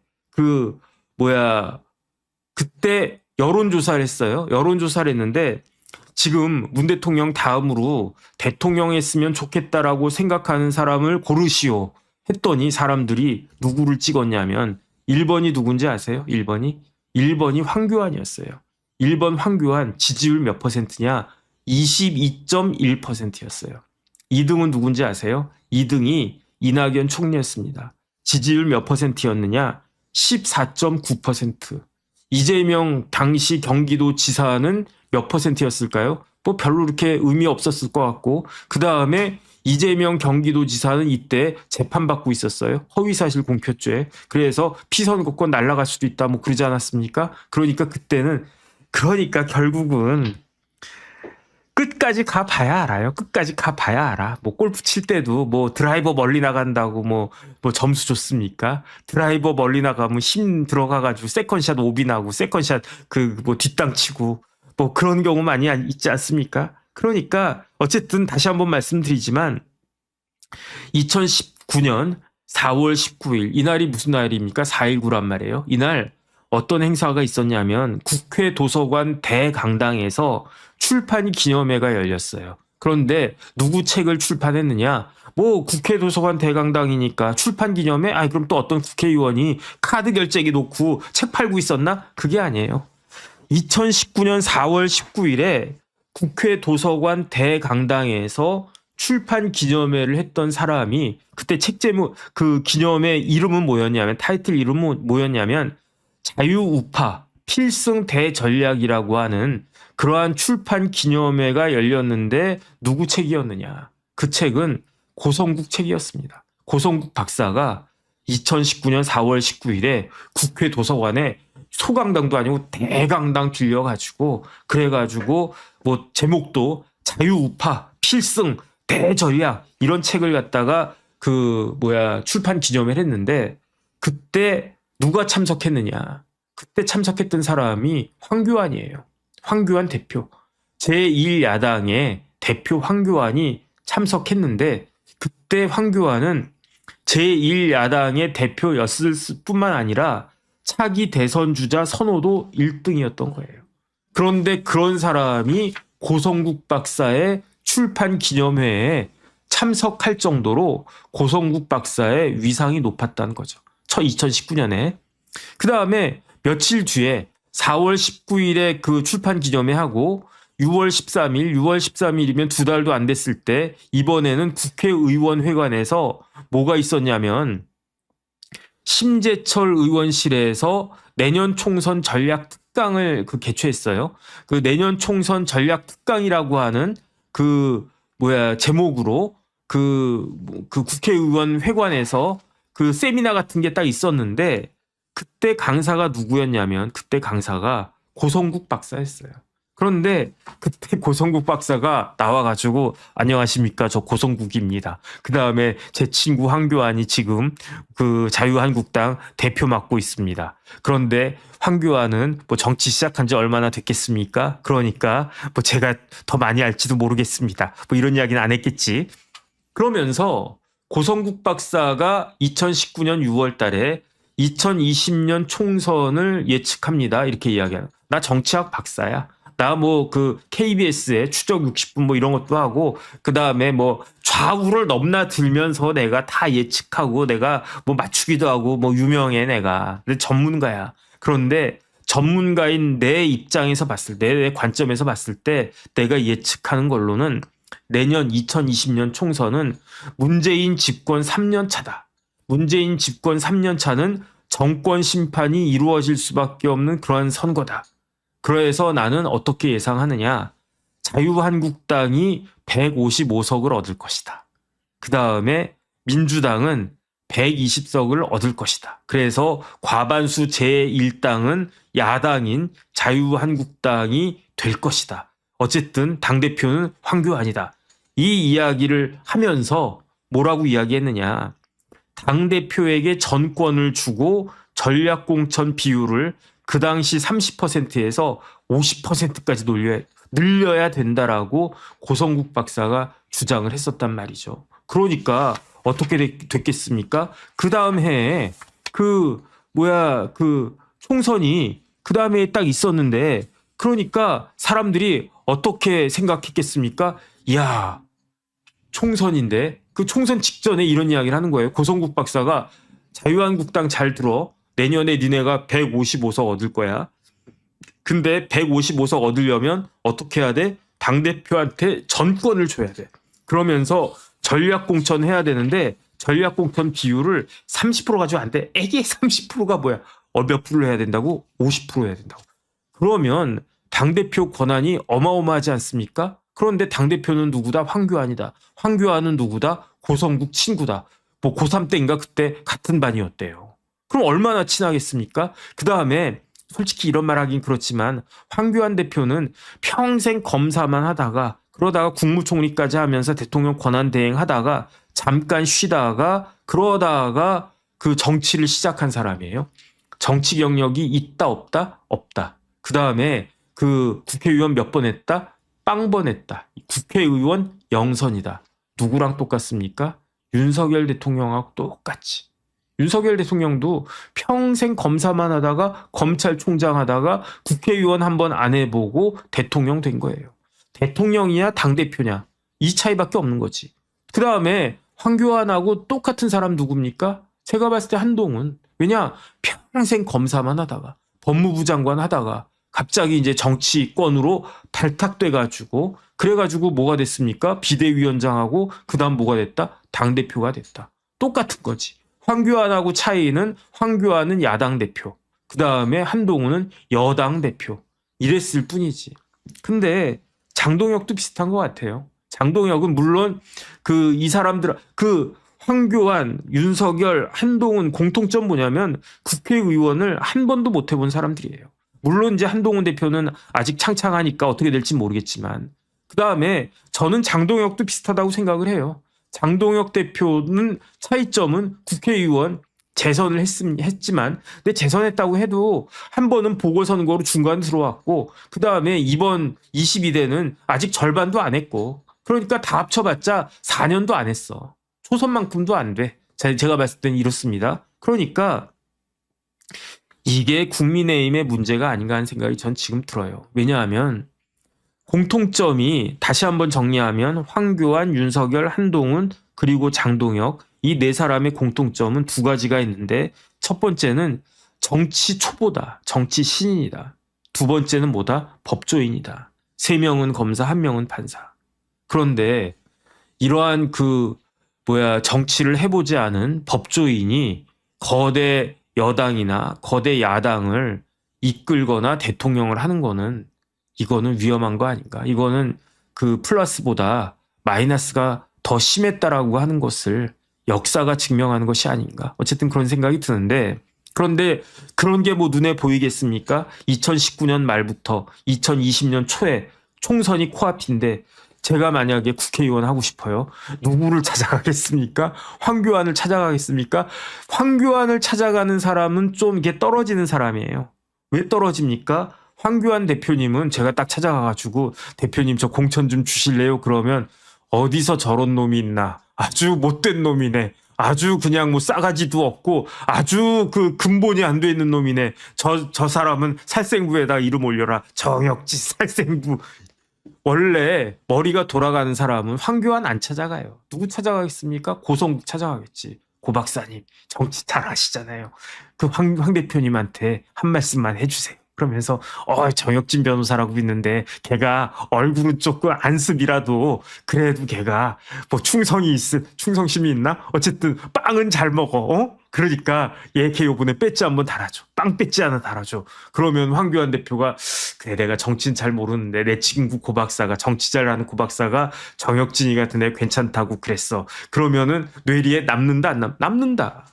A: 그때 여론조사를 했어요. 여론조사를 했는데 지금 문 대통령 다음으로 대통령 했으면 좋겠다라고 생각하는 사람을 고르시오 했더니 사람들이 누구를 찍었냐면 1번이 누군지 아세요? 1번이 황교안이었어요. 1번 황교안 지지율 몇 퍼센트냐? 22.1%였어요. 2등은 누군지 아세요? 2등이 이낙연 총리였습니다. 지지율 몇 퍼센트였느냐? 14.9%. 이재명 당시 경기도지사는 몇 퍼센트였을까요? 뭐 별로 그렇게 의미 없었을 것 같고 그 다음에 이재명 경기도지사는 이때 재판받고 있었어요. 허위사실 공표죄. 그래서 피선거권 날아갈 수도 있다 뭐 그러지 않았습니까? 그러니까 그때는 결국은 끝까지 가봐야 알아요. 끝까지 가봐야 알아. 뭐 골프 칠 때도 뭐 드라이버 멀리 나간다고 뭐 점수 줬습니까? 드라이버 멀리 나가면 힘 들어가가지고 세컨샷 오비 나고 세컨샷 그 뭐 뒷땅 치고 뭐 그런 경우 많이 있지 않습니까? 그러니까 어쨌든 다시 한번 말씀드리지만 2019년 4월 19일 이날이 무슨 날입니까? 4.19란 말이에요. 이날 어떤 행사가 있었냐면 국회 도서관 대강당에서 출판 기념회가 열렸어요. 그런데 누구 책을 출판했느냐? 뭐 국회 도서관 대강당이니까 출판 기념회? 아니 그럼 또 어떤 국회의원이 카드 결제기 놓고 책 팔고 있었나? 그게 아니에요. 2019년 4월 19일에 국회 도서관 대강당에서 출판 기념회를 했던 사람이 그때 책 제목 그 기념회 이름은 뭐였냐면 타이틀 이름은 뭐였냐면 자유우파 필승 대전략이라고 하는 그러한 출판 기념회가 열렸는데 누구 책이었느냐? 그 책은 고성국 책이었습니다. 고성국 박사가 2019년 4월 19일에 국회 도서관에 소강당도 아니고 대강당 빌려가지고 그래가지고 뭐 제목도 자유우파 필승 대전략 이런 책을 갖다가 출판 기념회를 했는데 그때 누가 참석했느냐? 그때 참석했던 사람이 황교안이에요. 황교안 대표. 제1야당의 대표 황교안이 참석했는데 그때 황교안은 제1야당의 대표였을 뿐만 아니라 차기 대선 주자 선호도 1등이었던 거예요. 그런데 그런 사람이 고성국 박사의 출판 기념회에 참석할 정도로 고성국 박사의 위상이 높았다는 거죠. 2019년에. 그 다음에 며칠 뒤에 4월 19일에 그 출판 기념회 하고 6월 13일이면 두 달도 안 됐을 때 이번에는 국회의원 회관에서 뭐가 있었냐면 심재철 의원실에서 내년 총선 전략 특강을 개최했어요. 그 내년 총선 전략 특강이라고 하는 제목으로 그 국회의원 회관에서 그 세미나 같은 게 딱 있었는데 그때 강사가 누구였냐면 그때 강사가 고성국 박사였어요. 그런데 그때 고성국 박사가 나와가지고 안녕하십니까 저 고성국입니다. 그 다음에 제 친구 황교안이 지금 그 자유한국당 대표 맡고 있습니다. 그런데 황교안은 뭐 정치 시작한 지 얼마나 됐겠습니까? 그러니까 뭐 제가 더 많이 알지도 모르겠습니다. 뭐 이런 이야기는 안 했겠지. 그러면서 고성국 박사가 2019년 6월 달에 2020년 총선을 예측합니다. 이렇게 이야기하는. 나 정치학 박사야. 나 뭐 그 KBS에 추적 60분 뭐 이런 것도 하고 그다음에 뭐 좌우를 넘나들면서 내가 다 예측하고 내가 뭐 맞추기도 하고 뭐 유명해 내가. 근데 전문가야. 그런데 전문가인 내 입장에서 봤을 때 내 관점에서 봤을 때 내가 예측하는 걸로는 내년 2020년 총선은 문재인 집권 3년 차다. 문재인 집권 3년 차는 정권 심판이 이루어질 수밖에 없는 그러한 선거다. 그래서 나는 어떻게 예상하느냐. 자유한국당이 155석을 얻을 것이다. 그 다음에 민주당은 120석을 얻을 것이다. 그래서 과반수 제1당은 야당인 자유한국당이 될 것이다. 어쨌든 당대표는 황교안이다. 이 이야기를 하면서 뭐라고 이야기했느냐. 당대표에게 전권을 주고 전략공천 비율을 그 당시 30%에서 50%까지 늘려야 된다라고 고성국 박사가 주장을 했었단 말이죠. 그러니까 어떻게 됐겠습니까? 그 다음 해에 총선이 그 다음에 딱 있었는데, 그러니까 사람들이 어떻게 생각했겠습니까? 이야, 총선인데, 그 총선 직전에 이런 이야기를 하는 거예요. 고성국 박사가 자유한국당 잘 들어. 내년에 니네가 155석 얻을 거야. 근데 155석 얻으려면 어떻게 해야 돼? 당대표한테 전권을 줘야 돼. 그러면서 전략공천 해야 되는데 전략공천 비율을 30% 가지고 안 돼. 애기 30%가 뭐야? 몇 프로 해야 된다고? 50% 해야 된다고. 그러면 당대표 권한이 어마어마하지 않습니까? 그런데 당대표는 누구다? 황교안이다. 황교안은 누구다? 고성국 친구다. 뭐 고3 때인가 그때 같은 반이었대요. 그럼 얼마나 친하겠습니까? 그 다음에 솔직히 이런 말 하긴 그렇지만 황교안 대표는 평생 검사만 하다가 그러다가 국무총리까지 하면서 대통령 권한 대행하다가 잠깐 쉬다가 그러다가 그 정치를 시작한 사람이에요. 정치 경력이 있다 없다? 없다. 그 다음에 그 국회의원 몇 번 했다? 빵번 했다. 국회의원 0선이다. 누구랑 똑같습니까? 윤석열 대통령하고 똑같이. 윤석열 대통령도 평생 검사만 하다가 검찰총장 하다가 국회의원 한 번 안 해보고 대통령 된 거예요. 대통령이냐 당대표냐 이 차이밖에 없는 거지. 그 다음에 황교안하고 똑같은 사람 누굽니까? 제가 봤을 때 한동훈. 왜냐? 평생 검사만 하다가 법무부 장관 하다가 갑자기 이제 정치권으로 발탁돼가지고 그래가지고 뭐가 됐습니까? 비대위원장하고 그 다음 뭐가 됐다? 당대표가 됐다. 똑같은 거지. 황교안하고 차이는 황교안은 야당 대표. 그 다음에 한동훈은 여당 대표. 이랬을 뿐이지. 근데 장동혁도 비슷한 것 같아요. 장동혁은 물론 그 이 사람들 그 황교안, 윤석열, 한동훈 공통점 뭐냐면 국회의원을 한 번도 못 해본 사람들이에요. 물론 이제 한동훈 대표는 아직 창창하니까 어떻게 될지 모르겠지만 그 다음에 저는 장동혁도 비슷하다고 생각을 해요. 장동혁 대표는 차이점은 국회의원 재선을 했지만 근데 재선했다고 해도 한 번은 보궐선거로 중간 들어왔고 그 다음에 이번 22대는 아직 절반도 안 했고 그러니까 다 합쳐봤자 4년도 안 했어. 초선만큼도 안 돼. 제가 봤을 땐 이렇습니다. 그러니까 이게 국민의힘의 문제가 아닌가 하는 생각이 전 지금 들어요. 왜냐하면 공통점이 다시 한번 정리하면 황교안, 윤석열, 한동훈 그리고 장동혁 이 네 사람의 공통점은 두 가지가 있는데 첫 번째는 정치 초보다. 정치 신인이다. 두 번째는 뭐다? 법조인이다. 세 명은 검사, 한 명은 판사. 그런데 이러한 정치를 해보지 않은 법조인이 거대 여당이나 거대 야당을 이끌거나 대통령을 하는 거는 이거는 위험한 거 아닌가. 이거는 그 플러스보다 마이너스가 더 심했다라고 하는 것을 역사가 증명하는 것이 아닌가. 어쨌든 그런 생각이 드는데 그런데 그런 게 뭐 눈에 보이겠습니까? 2019년 말부터 2020년 초에 총선이 코앞인데 제가 만약에 국회의원 하고 싶어요. 누구를 찾아가겠습니까? 황교안을 찾아가겠습니까? 황교안을 찾아가는 사람은 좀 이게 떨어지는 사람이에요. 왜 떨어집니까? 황교안 대표님은 제가 딱 찾아가가지고 대표님 저 공천 좀 주실래요? 그러면 어디서 저런 놈이 있나? 아주 못된 놈이네. 아주 그냥 뭐 싸가지도 없고 아주 그 근본이 안 돼 있는 놈이네. 저 사람은 살생부에다 이름 올려라. 정혁지 살생부. 원래 머리가 돌아가는 사람은 황교안 안 찾아가요. 누구 찾아가겠습니까? 고성국 찾아가겠지. 고 박사님 정치 잘 아시잖아요. 그 황 대표님한테 한 말씀만 해주세요. 그러면서 정혁진 변호사라고 있는데 걔가 얼굴은 조금 안습이라도 그래도 걔가 뭐 충성심이 있나? 어쨌든 빵은 잘 먹어. 그러니까 걔 요번에 배지 한번 달아줘. 빵 배지 하나 달아줘. 그러면 황교안 대표가 그래 내가 정치는 잘 모르는데 내 친구 고 박사가 정치 잘하는 고 박사가 정혁진이 같은 애 괜찮다고 그랬어. 그러면은 뇌리에 남는다 안 남는다.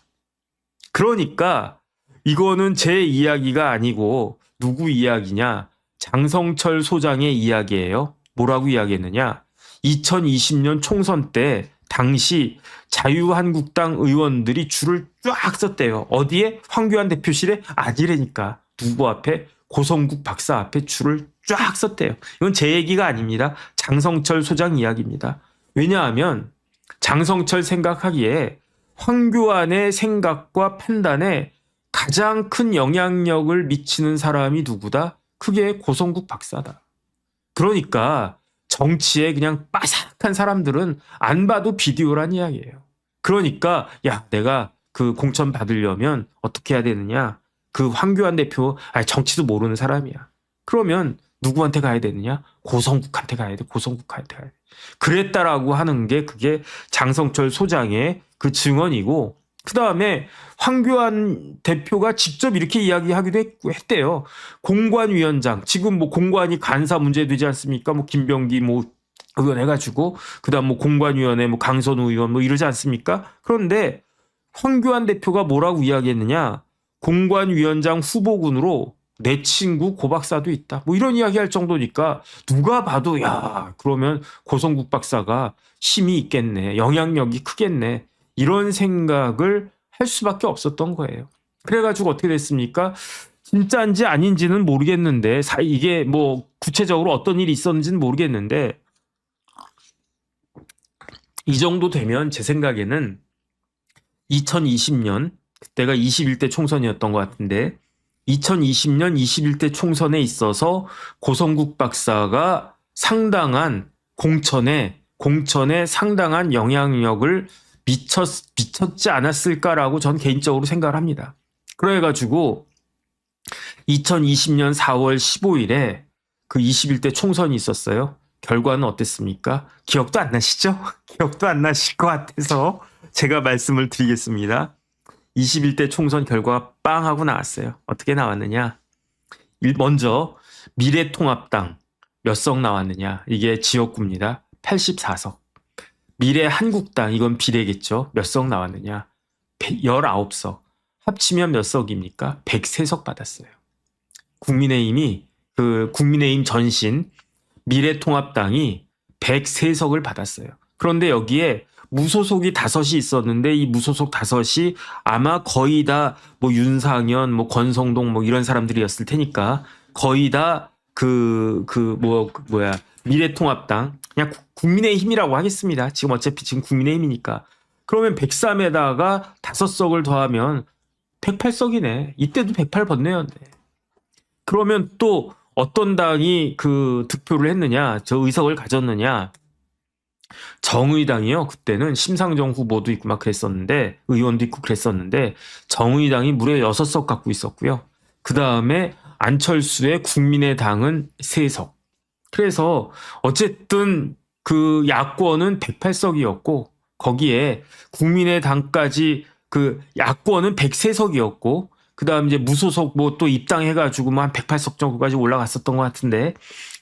A: 그러니까 이거는 제 이야기가 아니고 누구 이야기냐? 장성철 소장의 이야기예요. 뭐라고 이야기했느냐? 2020년 총선 때 당시 자유한국당 의원들이 줄을 쫙 섰대요. 어디에? 황교안 대표실에? 아니라니까. 누구 앞에? 고성국 박사 앞에 줄을 쫙 섰대요. 이건 제 얘기가 아닙니다. 장성철 소장 이야기입니다. 왜냐하면 장성철 생각하기에 황교안의 생각과 판단에 가장 큰 영향력을 미치는 사람이 누구다? 그게 고성국 박사다. 그러니까 정치에 그냥 빠삭한 사람들은 안 봐도 비디오란 이야기예요. 그러니까 야, 내가 그 공천 받으려면 어떻게 해야 되느냐? 그 황교안 대표 정치도 모르는 사람이야. 그러면 누구한테 가야 되느냐? 고성국한테 가야 돼. 고성국한테 가야 돼. 그랬다라고 하는 게 그게 장성철 소장의 그 증언이고, 그 다음에 황교안 대표가 직접 이렇게 이야기하기도 했대요. 공관위원장, 지금 뭐 공관이 간사 문제 되지 않습니까? 뭐 김병기 뭐 의원 해가지고, 그 다음 뭐 공관위원회 뭐 강선우 의원 뭐 이러지 않습니까? 그런데 황교안 대표가 뭐라고 이야기했느냐? 공관위원장 후보군으로 내 친구 고 박사도 있다. 뭐 이런 이야기 할 정도니까 누가 봐도 야, 그러면 고성국 박사가 힘이 있겠네. 영향력이 크겠네. 이런 생각을 할 수밖에 없었던 거예요. 그래가지고 어떻게 됐습니까? 진짜인지 아닌지는 모르겠는데 이게 뭐 구체적으로 어떤 일이 있었는지는 모르겠는데 이 정도 되면 제 생각에는 2020년 그때가 21대 총선이었던 것 같은데 2020년 21대 총선에 있어서 고성국 박사가 상당한 공천에 상당한 영향력을 미쳤지 않았을까라고 전 개인적으로 생각을 합니다. 그래가지고 2020년 4월 15일에 그 21대 총선이 있었어요. 결과는 어땠습니까? 기억도 안 나시죠? 기억도 안 나실 것 같아서 제가 말씀을 드리겠습니다. 21대 총선 결과가 빵 하고 나왔어요. 어떻게 나왔느냐? 먼저 미래통합당 몇 석 나왔느냐? 이게 지역구입니다. 84석. 미래한국당 이건 비례겠죠. 몇 석 나왔느냐? 19석. 합치면 몇 석입니까? 103석 받았어요. 국민의힘이 국민의힘 전신 미래통합당이 103석을 받았어요. 그런데 여기에 무소속이 5이 있었는데 이 무소속 5이 아마 거의 다 뭐 윤상현, 뭐 권성동 뭐 이런 사람들이었을 테니까 거의 다 미래통합당 그냥 국민의힘이라고 하겠습니다. 지금 어차피 지금 국민의힘이니까. 그러면 103에다가 5석을 더하면 108석이네. 이때도 108 번네요. 그러면 또 어떤 당이 그 득표를 했느냐, 저 의석을 가졌느냐. 정의당이요. 그때는 심상정 후보도 있고 막 그랬었는데 의원도 있고 그랬었는데 정의당이 무려 6석 갖고 있었고요. 그 다음에 안철수의 국민의당은 3석. 그래서 어쨌든 그 야권은 108석이었고 거기에 국민의당까지 그 야권은 103석이었고 그 다음 이제 무소속 뭐 또 입당해가지고 한 108석 정도까지 올라갔었던 것 같은데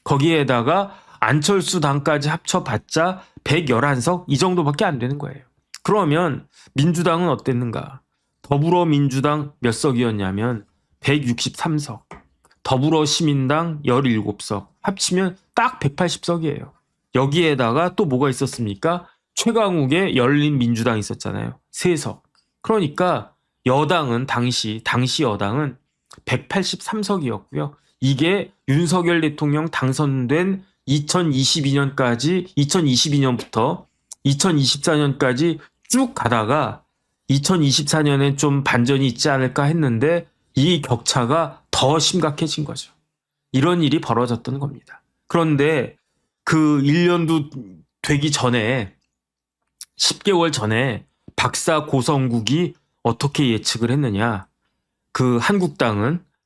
A: 거기에다가 안철수 당까지 합쳐봤자 111석 이 정도밖에 안 되는 거예요. 그러면 민주당은 어땠는가? 더불어민주당 몇 석이었냐면 163석. 더불어시민당 17석. 합치면 딱 180석이에요. 여기에다가 또 뭐가 있었습니까? 최강욱의 열린민주당 있었잖아요. 3석. 그러니까 여당은 당시 여당은 183석이었고요. 이게 윤석열 대통령 당선된 2022년부터 2024년까지 쭉 가다가 2024년에 좀 반전이 있지 않을까 했는데 이 격차가 더 심각해진 거죠. 이런 일이 벌어졌던 겁니다. 그런데 그 1년도 되기 전에 10개월 전에 박사 고성국이 어떻게 예측을 했느냐. 그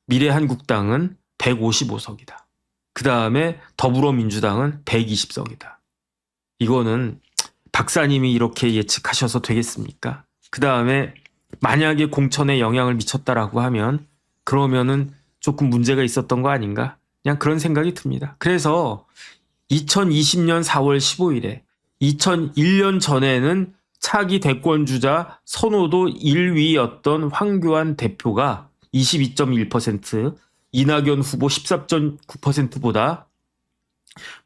A: 미래한국당은 155석이다. 그 다음에 더불어민주당은 120석이다. 이거는 박사님이 이렇게 예측하셔서 되겠습니까? 그 다음에 만약에 공천에 영향을 미쳤다라고 하면 그러면은 조금 문제가 있었던 거 아닌가? 그냥 그런 생각이 듭니다. 그래서 2020년 4월 15일에 2001년 전에는 차기 대권주자 선호도 1위였던 황교안 대표가 22.1%, 이낙연 후보 14.9%보다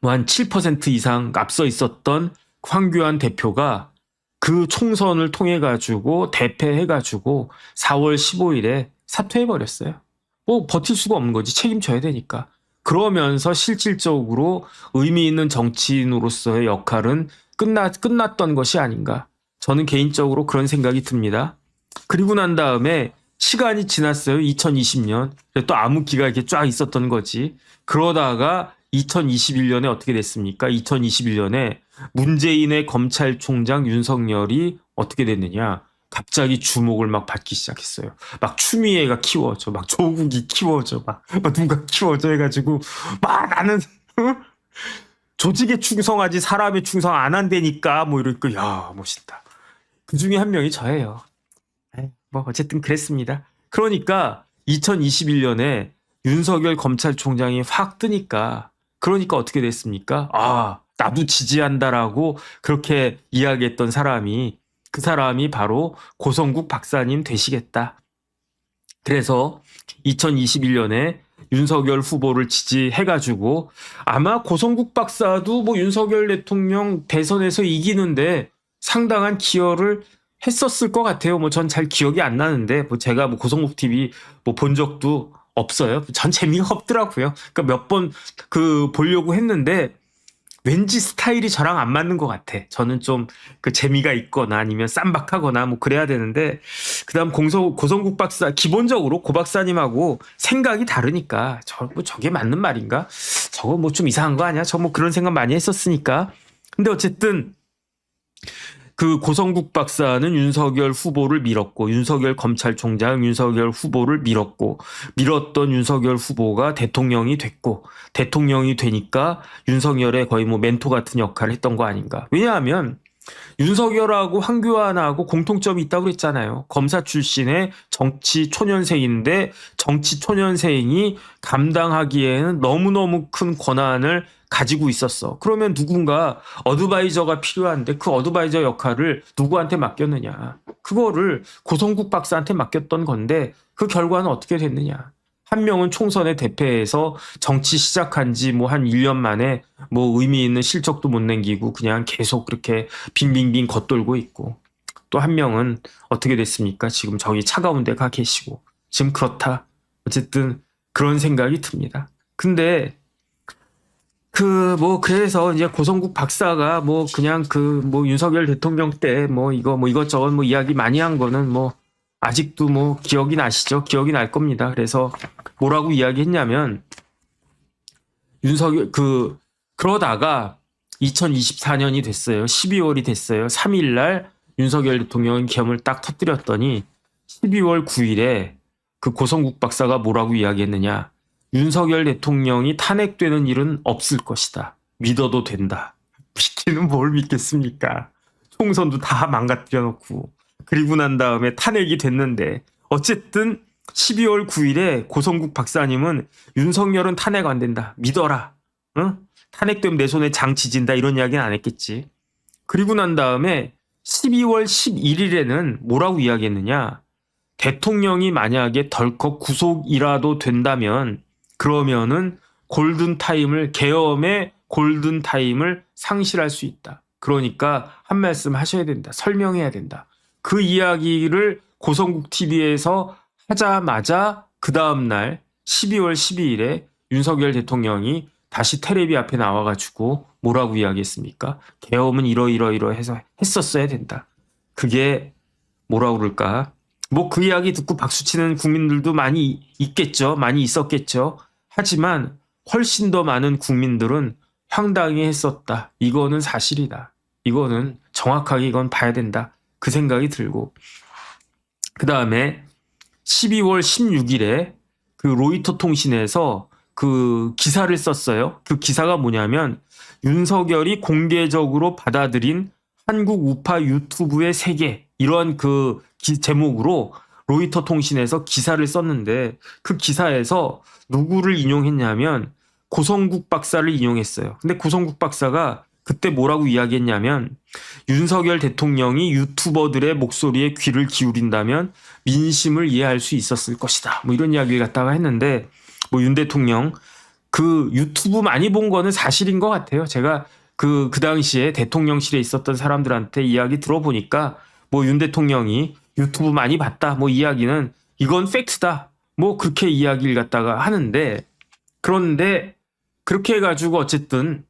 A: 뭐 한 7% 이상 앞서 있었던 황교안 대표가 그 총선을 통해 가지고 대패해 가지고 4월 15일에 사퇴해 버렸어요. 뭐 버틸 수가 없는 거지. 책임져야 되니까. 그러면서 실질적으로 의미 있는 정치인으로서의 역할은 끝났던 것이 아닌가. 저는 개인적으로 그런 생각이 듭니다. 그리고 난 다음에 시간이 지났어요. 2020년. 또 암흑기가 이렇게 쫙 있었던 거지. 그러다가 2021년에 어떻게 됐습니까? 2021년에 문재인의 검찰총장 윤석열이 어떻게 됐느냐? 갑자기 주목을 막 받기 시작했어요. 막 추미애가 키워져, 막 조국이 키워져, 막 누가 키워져 해가지고 막 나는 조직에 충성하지 사람에 충성 안 한다니까 뭐 이러니까 야 멋있다. 그 중에 한 명이 저예요. 뭐 어쨌든 그랬습니다. 그러니까 2021년에 윤석열 검찰총장이 확 뜨니까 그러니까 어떻게 됐습니까? 아 나도 지지한다라고 그렇게 이야기했던 사람이 그 사람이 바로 고성국 박사님 되시겠다. 그래서 2021년에 윤석열 후보를 지지해가지고 아마 고성국 박사도 뭐 윤석열 대통령 대선에서 이기는데 상당한 기여를 했었을 것 같아요. 뭐 전 잘 기억이 안 나는데 뭐 제가 뭐 고성국 TV 뭐 본 적도 없어요. 전 재미가 없더라고요. 그러니까 몇 번 그 보려고 했는데 왠지 스타일이 저랑 안 맞는 것 같아. 저는 좀 그 재미가 있거나 아니면 쌈박하거나 뭐 그래야 되는데 그다음 고성국 박사 기본적으로 고 박사님하고 생각이 다르니까 뭐 저게 맞는 말인가? 저거 뭐 좀 이상한 거 아니야? 저 뭐 그런 생각 많이 했었으니까. 근데 어쨌든 그 고성국 박사는 윤석열 후보를 밀었고 윤석열 검찰총장 윤석열 후보를 밀었던 윤석열 후보가 대통령이 됐고 대통령이 되니까 윤석열의 거의 뭐 멘토 같은 역할을 했던 거 아닌가. 왜냐하면 윤석열하고 황교안하고 공통점이 있다고 그랬잖아요. 검사 출신의 정치 초년생인데 정치 초년생이 감당하기에는 너무너무 큰 권한을 가지고 있었어. 그러면 누군가 어드바이저가 필요한데 그 어드바이저 역할을 누구한테 맡겼느냐. 그거를 고성국 박사한테 맡겼던 건데 그 결과는 어떻게 됐느냐. 한 명은 총선에 대패해서 정치 시작한 지 뭐 한 1년 만에 뭐 의미 있는 실적도 못 남기고 그냥 계속 그렇게 빙빙빙 겉돌고 있고 또 한 명은 어떻게 됐습니까? 지금 저기 차가운 데 가 계시고 지금 그렇다. 어쨌든 그런 생각이 듭니다. 근데 그래서 이제 고성국 박사가 뭐 그냥 뭐 윤석열 대통령 때 뭐 이것저것 뭐 이야기 많이 한 거는 뭐 아직도 뭐 기억이 나시죠? 기억이 날 겁니다. 그래서 뭐라고 이야기했냐면 윤석열 그러다가 2024년이 됐어요. 12월이 됐어요. 3일 날 윤석열 대통령은 계엄을 딱 터뜨렸더니 12월 9일에 그 고성국 박사가 뭐라고 이야기했느냐. 윤석열 대통령이 탄핵되는 일은 없을 것이다. 믿어도 된다. 믿기는 뭘 믿겠습니까? 총선도 다 망가뜨려 놓고 그리고 난 다음에 탄핵이 됐는데 어쨌든 12월 9일에 고성국 박사님은 윤석열은 탄핵 안 된다. 믿어라. 응? 탄핵되면 내 손에 장 지진다. 이런 이야기는 안 했겠지. 그리고 난 다음에 12월 11일에는 뭐라고 이야기했느냐. 대통령이 만약에 덜컥 구속이라도 된다면 그러면은 계엄의 골든타임을 상실할 수 있다. 그러니까 한 말씀 하셔야 된다. 설명해야 된다. 그 이야기를 고성국 TV에서 하자마자 그 다음날 12월 12일에 윤석열 대통령이 다시 텔레비 앞에 나와가지고 뭐라고 이야기했습니까? 계엄은 이러해서 했었어야 된다. 그게 뭐라고 그럴까? 뭐 그 이야기 듣고 박수치는 국민들도 많이 있겠죠. 많이 있었겠죠. 하지만 훨씬 더 많은 국민들은 황당해했었다. 이거는 사실이다. 이거는 정확하게 이건 봐야 된다. 그 생각이 들고 그 다음에 12월 16일에 그 로이터 통신에서 그 기사를 썼어요. 그 기사가 뭐냐면 윤석열이 공개적으로 받아들인 한국 우파 유튜브의 세계 이런 그 제목으로 로이터 통신에서 기사를 썼는데 그 기사에서 누구를 인용했냐면 고성국 박사를 인용했어요. 근데 고성국 박사가 그때 뭐라고 이야기했냐면 윤석열 대통령이 유튜버들의 목소리에 귀를 기울인다면 민심을 이해할 수 있었을 것이다. 뭐 이런 이야기를 갖다가 했는데 뭐 윤 대통령 그 유튜브 많이 본 거는 사실인 것 같아요. 제가 그 당시에 대통령실에 있었던 사람들한테 이야기 들어보니까 뭐 윤 대통령이 유튜브 많이 봤다. 뭐 이야기는 이건 팩트다. 뭐 그렇게 이야기를 갖다가 하는데 그런데 그렇게 해가지고 어쨌든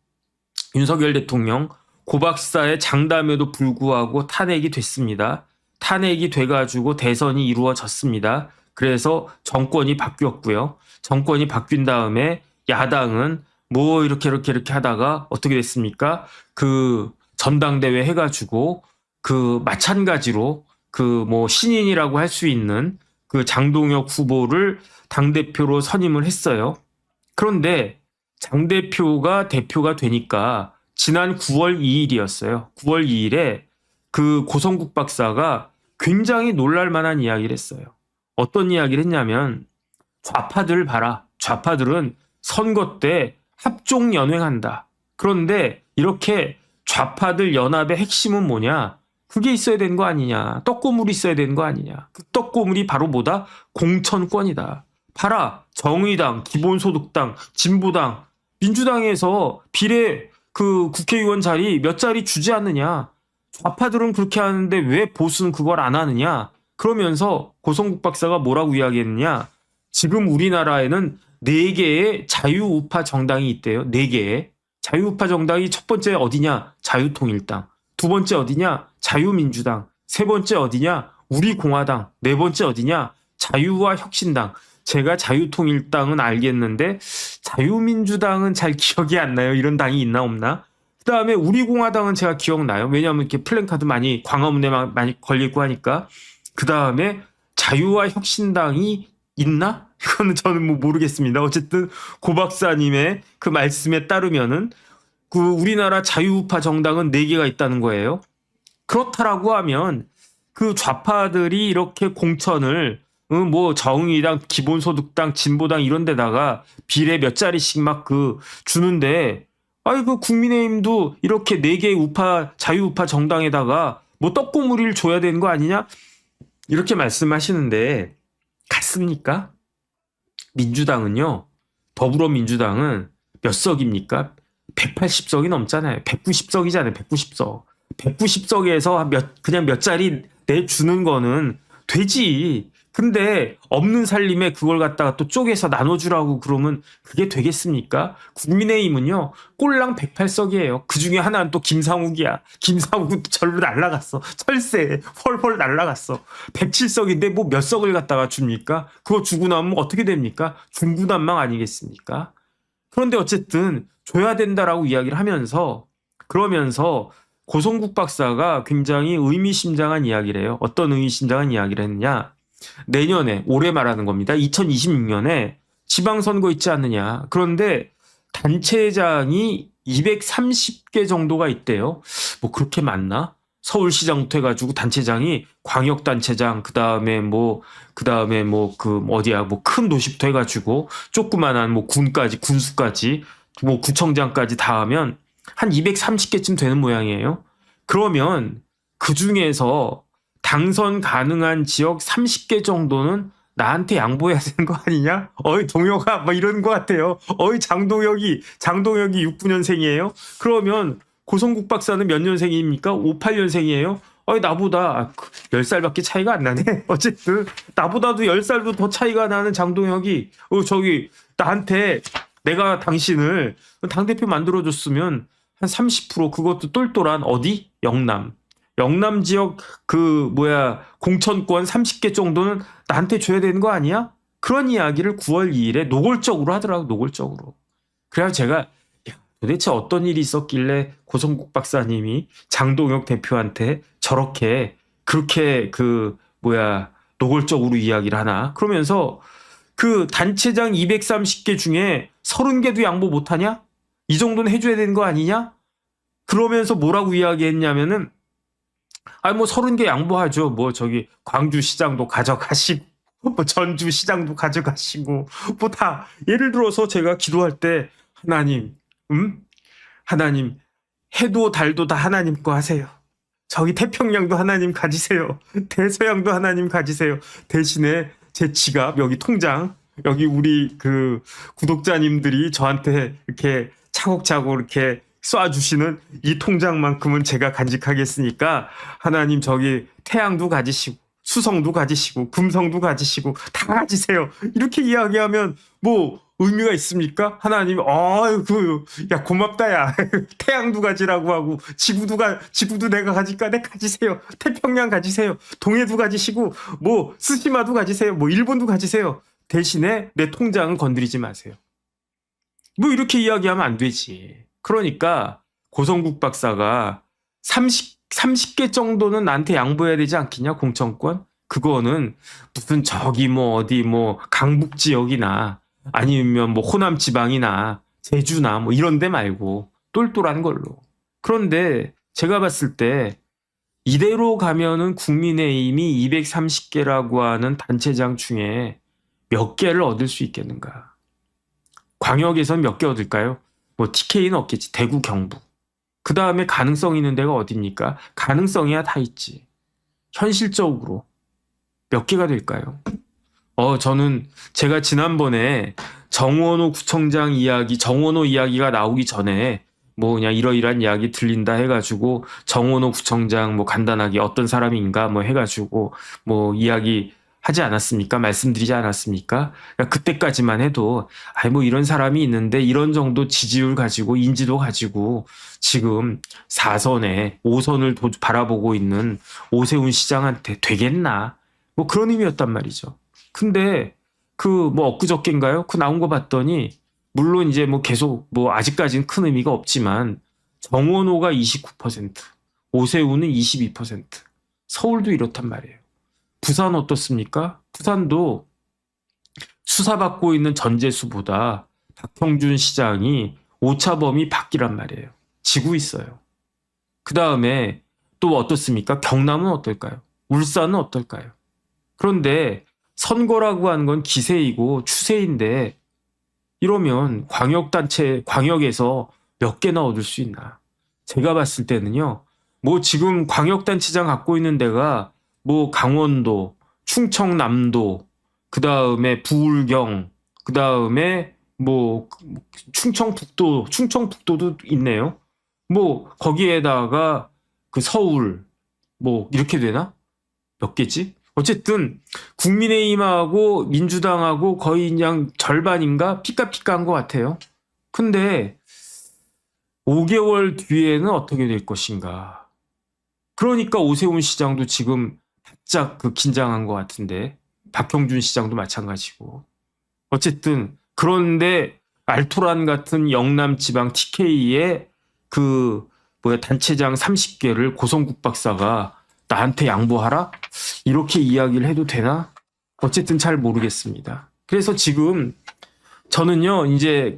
A: 윤석열 대통령 고 박사의 장담에도 불구하고 탄핵이 됐습니다. 탄핵이 돼가지고 대선이 이루어졌습니다. 그래서 정권이 바뀌었고요. 정권이 바뀐 다음에 야당은 뭐 이렇게 하다가 어떻게 됐습니까? 그 전당대회 해가지고 그 마찬가지로 그 뭐 신인이라고 할 수 있는 그 장동혁 후보를 당대표로 선임을 했어요. 그런데 장대표가 대표가 되니까 지난 9월 2일이었어요. 9월 2일에 그 고성국 박사가 굉장히 놀랄 만한 이야기를 했어요. 어떤 이야기를 했냐면 좌파들 봐라. 좌파들은 선거 때 합종 연횡한다. 그런데 이렇게 좌파들 연합의 핵심은 뭐냐? 그게 있어야 되는 거 아니냐? 떡고물이 있어야 되는 거 아니냐? 그 떡고물이 바로 뭐다? 공천권이다. 봐라. 정의당, 기본소득당, 진보당, 민주당에서 비례 그 국회의원 자리 몇 자리 주지 않느냐? 좌파들은 그렇게 하는데 왜 보수는 그걸 안 하느냐? 그러면서 고성국 박사가 뭐라고 이야기했느냐? 지금 우리나라에는 4개의 자유우파 정당이 있대요. 4개의. 자유우파 정당이 첫 번째 어디냐? 자유통일당. 두 번째 어디냐? 자유민주당. 세 번째 어디냐? 우리공화당. 네 번째 어디냐? 자유와 혁신당. 제가 자유통일당은 알겠는데 자유민주당은 잘 기억이 안 나요. 이런 당이 있나 없나? 그 다음에 우리공화당은 제가 기억나요. 왜냐하면 이렇게 플랜카드 많이 광화문에 많이 걸리고 하니까. 그 다음에 자유와 혁신당이 있나? 이거는 저는 뭐 모르겠습니다. 어쨌든 고 박사님의 그 말씀에 따르면은 그 우리나라 자유우파 정당은 4개가 있다는 거예요. 그렇다라고 하면 그 좌파들이 이렇게 공천을 뭐 정의당, 기본소득당, 진보당 이런 데다가 비례 몇 자리씩 막 그 주는데 그 국민의힘도 이렇게 4개의 우파, 자유우파 정당에다가 뭐 떡고무리를 줘야 되는 거 아니냐? 이렇게 말씀하시는데 같습니까? 민주당은요. 더불어민주당은 몇 석입니까? 180석이 넘잖아요. 190석이잖아요. 190석. 190석에서 그냥 몇 자리 내주는 거는 되지. 근데 없는 살림에 그걸 갖다가 또 쪼개서 나눠주라고 그러면 그게 되겠습니까? 국민의힘은요. 꼴랑 108석이에요. 그중에 하나는 또 김상욱이야. 김상욱은 절로 날라갔어. 철새 펄펄 날라갔어. 107석인데 뭐 몇 석을 갖다가 줍니까? 그거 주고 나면 어떻게 됩니까? 중구난방 아니겠습니까? 그런데 어쨌든 줘야 된다라고 이야기를 하면서 그러면서 고성국 박사가 굉장히 의미심장한 이야기를 해요. 어떤 의미심장한 이야기를 했느냐? 내년에 올해 말하는 겁니다. 2026년에 지방선거 있지 않느냐. 그런데 단체장이 230개 정도가 있대요. 뭐 그렇게 많나? 서울시장부터 해가지고 단체장이 광역단체장 그다음에 뭐 그 어디야 뭐 큰 도시부터 해가지고 조그만한 뭐 군수까지 뭐 구청장까지 다 하면 한 230개쯤 되는 모양이에요. 그러면 그 중에서 당선 가능한 지역 30개 정도는 나한테 양보해야 되는 거 아니냐? 동혁아, 뭐 이런 거 같아요. 장동혁이 69년생이에요? 그러면 고성국 박사는 몇 년생입니까? 58년생이에요? 나보다 10살밖에 차이가 안 나네. 어쨌든 나보다도 10살도 더 차이가 나는 장동혁이 나한테 내가 당신을 당대표 만들어줬으면 한 30% 그것도 똘똘한 어디? 영남 지역 공천권 30개 정도는 나한테 줘야 되는 거 아니야? 그런 이야기를 9월 2일에 노골적으로 하더라고. 노골적으로. 그래서 제가 도대체 어떤 일이 있었길래 고성국 박사님이 장동혁 대표한테 그렇게 노골적으로 이야기를 하나? 그러면서 그 단체장 230개 중에 30개도 양보 못하냐? 이 정도는 해줘야 되는 거 아니냐? 그러면서 뭐라고 이야기했냐면은 뭐 30개 양보하죠. 뭐 광주시장도 가져가시고 뭐 전주시장도 가져가시고 뭐 다 예를 들어서 제가 기도할 때 하나님 해도 달도 다 하나님 거 하세요. 태평양도 하나님 가지세요. 대서양도 하나님 가지세요. 대신에 제 지갑 여기 통장 여기 우리 그 구독자님들이 저한테 이렇게 차곡차곡 이렇게 쏴주시는 이 통장만큼은 제가 간직하겠으니까 하나님 태양도 가지시고 수성도 가지시고 금성도 가지시고 다 가지세요. 이렇게 이야기하면 뭐 의미가 있습니까? 하나님이 야 고맙다 야 태양도 가지라고 하고 지구도 내가 가질까? 네 가지세요. 태평양 가지세요. 동해도 가지시고 뭐 스시마도 가지세요. 뭐 일본도 가지세요. 대신에 내 통장은 건드리지 마세요. 뭐 이렇게 이야기하면 안 되지. 그러니까 고성국 박사가 30개 정도는 나한테 양보해야 되지 않겠냐, 공천권? 그거는 무슨 저기 뭐 어디 뭐 강북 지역이나 아니면 뭐 호남 지방이나 제주나 뭐 이런 데 말고 똘똘한 걸로. 그런데 제가 봤을 때 이대로 가면은 국민의힘이 230개라고 하는 단체장 중에 몇 개를 얻을 수 있겠는가? 광역에선 몇 개 얻을까요? 뭐 TK는 없겠지. 대구, 경북. 그 다음에 가능성 있는 데가 어딥니까? 가능성이야 다 있지. 현실적으로 몇 개가 될까요? 저는 제가 지난번에 정원호 구청장 이야기, 정원호 이야기가 나오기 전에 뭐 그냥 이러이러한 이야기 들린다 해가지고 정원호 구청장 뭐 간단하게 어떤 사람인가 뭐 해가지고 뭐 이야기 하지 않았습니까? 말씀드리지 않았습니까? 그러니까 그때까지만 해도 뭐 이런 사람이 있는데 이런 정도 지지율 가지고 인지도 가지고 지금 4선에 5선을 바라보고 있는 오세훈 시장한테 되겠나? 뭐 그런 의미였단 말이죠. 근데 뭐 엊그저께인가요? 나온 거 봤더니 물론 이제 뭐 계속 뭐 아직까지는 큰 의미가 없지만 정원호가 29%, 오세훈은 22%, 서울도 이렇단 말이에요. 부산 어떻습니까? 부산도 수사받고 있는 전재수보다 박형준 시장이 오차범위 밖이란 말이에요. 지고 있어요. 그 다음에 또 어떻습니까? 경남은 어떨까요? 울산은 어떨까요? 그런데 선거라고 하는 건 기세이고 추세인데 이러면 광역에서 몇 개나 얻을 수 있나? 제가 봤을 때는요. 뭐 지금 광역단체장 갖고 있는 데가 뭐 강원도, 충청남도, 그 다음에 부울경, 그 다음에 뭐 충청북도도 있네요. 뭐 거기에다가 그 서울, 뭐 이렇게 되나? 몇 개지? 어쨌든 국민의힘하고 민주당하고 거의 그냥 절반인가 피까피까한 것 같아요. 근데 5개월 뒤에는 어떻게 될 것인가? 그러니까 오세훈 시장도 지금 바짝 긴장한 것 같은데 박형준 시장도 마찬가지고. 어쨌든 그런데 알토란 같은 영남 지방 TK의 단체장 30개를 고성국 박사가 나한테 양보하라? 이렇게 이야기를 해도 되나? 어쨌든 잘 모르겠습니다. 그래서 지금 저는요, 이제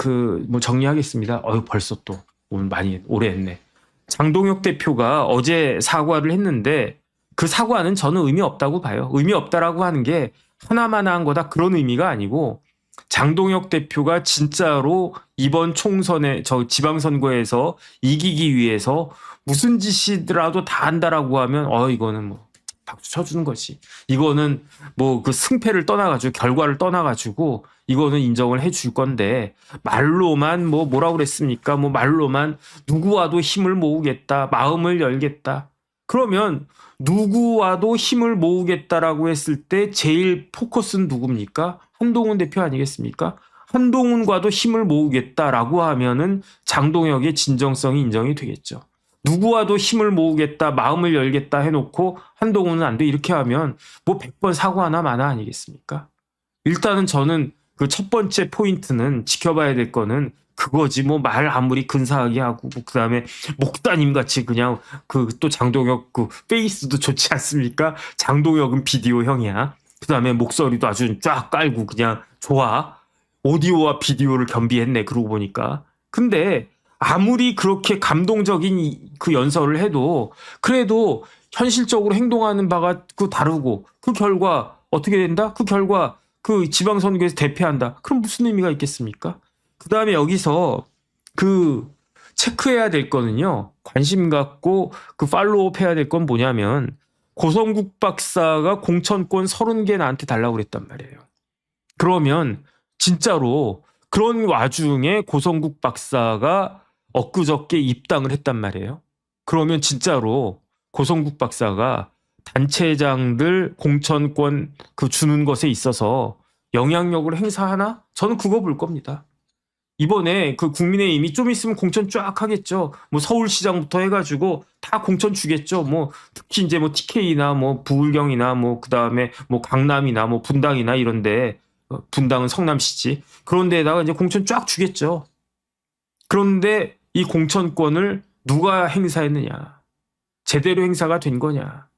A: 뭐 정리하겠습니다. 벌써 또 오늘 많이 오래 했네. 장동혁 대표가 어제 사과를 했는데 그 사과는 저는 의미 없다고 봐요. 의미 없다라고 하는 게 하나마나 한 거다 그런 의미가 아니고 장동혁 대표가 진짜로 이번 총선에 지방선거에서 이기기 위해서 무슨 짓이더라도 다 한다라고 하면 이거는 뭐 박수 쳐주는 거지. 이거는 뭐 승패를 떠나가지고 결과를 떠나가지고 이거는 인정을 해줄 건데 말로만 뭐라고 그랬습니까? 뭐 말로만 누구와도 힘을 모으겠다, 마음을 열겠다. 그러면 누구와도 힘을 모으겠다라고 했을 때 제일 포커스는 누굽니까? 한동훈 대표 아니겠습니까? 한동훈과도 힘을 모으겠다라고 하면은 장동혁의 진정성이 인정이 되겠죠. 누구와도 힘을 모으겠다, 마음을 열겠다 해놓고 한동훈은 안 돼. 이렇게 하면 뭐 100번 사고 하나 마나 아니겠습니까? 일단은 저는 첫 번째 포인트는 지켜봐야 될 거는 그거지. 뭐 말 아무리 근사하게 하고 그 다음에 목다님 같이 그냥 또 장동혁 페이스도 좋지 않습니까? 장동혁은 비디오 형이야. 그 다음에 목소리도 아주 쫙 깔고 그냥 좋아. 오디오와 비디오를 겸비했네. 그러고 보니까. 근데 아무리 그렇게 감동적인 연설을 해도 그래도 현실적으로 행동하는 바가 다르고 그 결과 어떻게 된다? 그 결과 지방선거에서 대패한다. 그럼 무슨 의미가 있겠습니까? 그 다음에 여기서 체크해야 될 거는요. 관심 갖고 팔로우업 해야 될 건 뭐냐면 고성국 박사가 공천권 30개 나한테 달라고 그랬단 말이에요. 그러면 진짜로 그런 와중에 고성국 박사가 엊그저께 입당을 했단 말이에요. 그러면 진짜로 고성국 박사가 단체장들 공천권 주는 것에 있어서 영향력을 행사하나? 저는 그거 볼 겁니다. 이번에 그 국민의힘이 좀 있으면 공천 쫙 하겠죠. 뭐 서울시장부터 해가지고 다 공천 주겠죠. 뭐 특히 이제 뭐 TK나 뭐 부울경이나 뭐 그다음에 뭐 강남이나 뭐 분당이나 이런데, 분당은 성남시지. 그런 데에다가 이제 공천 쫙 주겠죠. 그런데 이 공천권을 누가 행사했느냐? 제대로 행사가 된 거냐?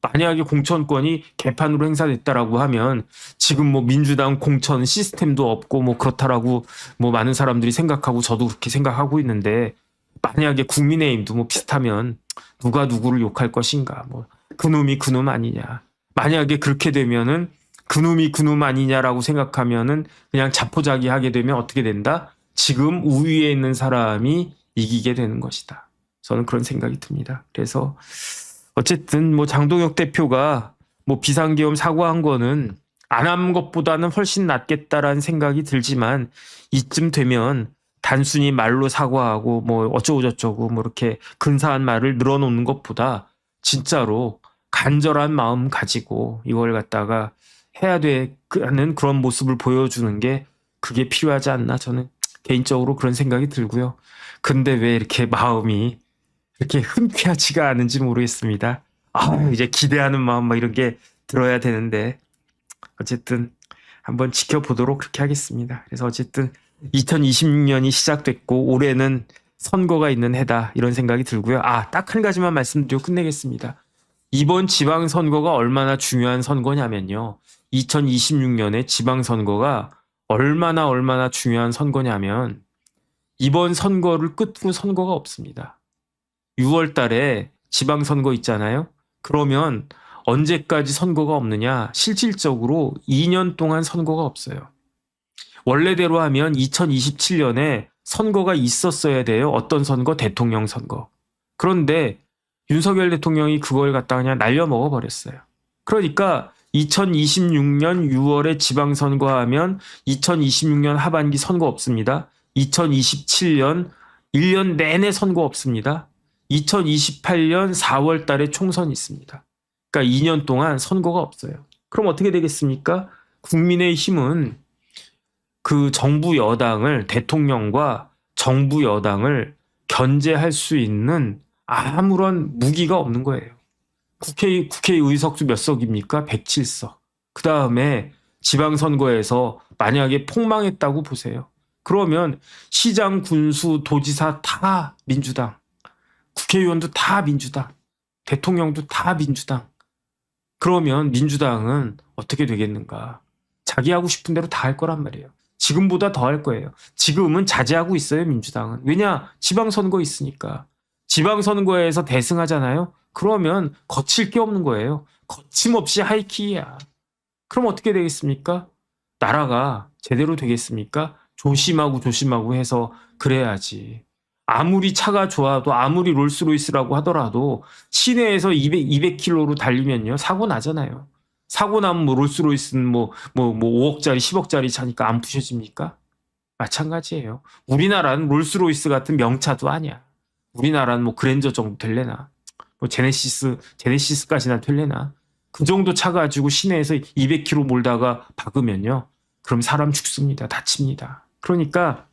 A: 만약에 공천권이 개판으로 행사됐다라고 하면 지금 뭐 민주당 공천 시스템도 없고 뭐 그렇다라고 뭐 많은 사람들이 생각하고 저도 그렇게 생각하고 있는데, 만약에 국민의힘도 뭐 비슷하면 누가 누구를 욕할 것인가? 뭐 그놈이 그놈 아니냐? 만약에 그렇게 되면은 그놈이 그놈 아니냐라고 생각하면은 그냥 자포자기하게 되면 어떻게 된다? 지금 우위에 있는 사람이 이기게 되는 것이다. 저는 그런 생각이 듭니다. 그래서 어쨌든 뭐 장동혁 대표가 뭐 비상계엄 사과한 거는 안 한 것보다는 훨씬 낫겠다라는 생각이 들지만, 이쯤 되면 단순히 말로 사과하고 뭐 어쩌고 저쩌고 뭐 이렇게 근사한 말을 늘어놓는 것보다 진짜로 간절한 마음 가지고 이걸 갖다가 해야 되는 그런 모습을 보여주는 게 그게 필요하지 않나, 저는 개인적으로 그런 생각이 들고요. 근데 왜 이렇게 마음이 이렇게 흔쾌하지가 않은지 모르겠습니다. 이제 기대하는 마음 막 이런 게 들어야 되는데, 어쨌든 한번 지켜보도록 그렇게 하겠습니다. 그래서 어쨌든 2026년이 시작됐고 올해는 선거가 있는 해다, 이런 생각이 들고요. 딱 한 가지만 말씀드리고 끝내겠습니다. 이번 지방선거가 얼마나 중요한 선거냐면요. 2026년에 지방선거가 얼마나 중요한 선거냐면, 이번 선거를 끝으로 선거가 없습니다. 6월 달에 지방선거 있잖아요. 그러면 언제까지 선거가 없느냐? 실질적으로 2년 동안 선거가 없어요. 원래대로 하면 2027년에 선거가 있었어야 돼요. 어떤 선거? 대통령 선거. 그런데 윤석열 대통령이 그걸 갖다가 그냥 날려먹어 버렸어요. 그러니까 2026년 6월에 지방선거 하면 2026년 하반기 선거 없습니다. 2027년 1년 내내 선거 없습니다. 2028년 4월 달에 총선이 있습니다. 그러니까 2년 동안 선거가 없어요. 그럼 어떻게 되겠습니까? 국민의힘은 그 정부 여당을, 대통령과 정부 여당을 견제할 수 있는 아무런 무기가 없는 거예요. 국회 의석수 몇 석입니까? 107석. 그 다음에 지방선거에서 만약에 폭망했다고 보세요. 그러면 시장, 군수, 도지사 다 민주당, 국회의원도 다 민주당, 대통령도 다 민주당. 그러면 민주당은 어떻게 되겠는가? 자기 하고 싶은 대로 다 할 거란 말이에요. 지금보다 더 할 거예요. 지금은 자제하고 있어요, 민주당은. 왜냐? 지방선거 있으니까. 지방선거에서 대승하잖아요. 그러면 거칠 게 없는 거예요. 거침없이 하이킥이야. 그럼 어떻게 되겠습니까? 나라가 제대로 되겠습니까? 조심하고 해서 그래야지. 아무리 차가 좋아도, 아무리 롤스로이스라고 하더라도 시내에서 200km로 달리면요 사고 나잖아요. 사고 나면 뭐 롤스로이스는 뭐 5억짜리 10억짜리 차니까 안 부셔집니까? 마찬가지예요. 우리나라는 롤스로이스 같은 명차도 아니야. 우리나라는 뭐 그랜저 정도 될래나, 뭐 제네시스까지나 될래나. 그 정도 차 가지고 시내에서 200km 몰다가 박으면요, 그럼 사람 죽습니다. 다칩니다. 그러니까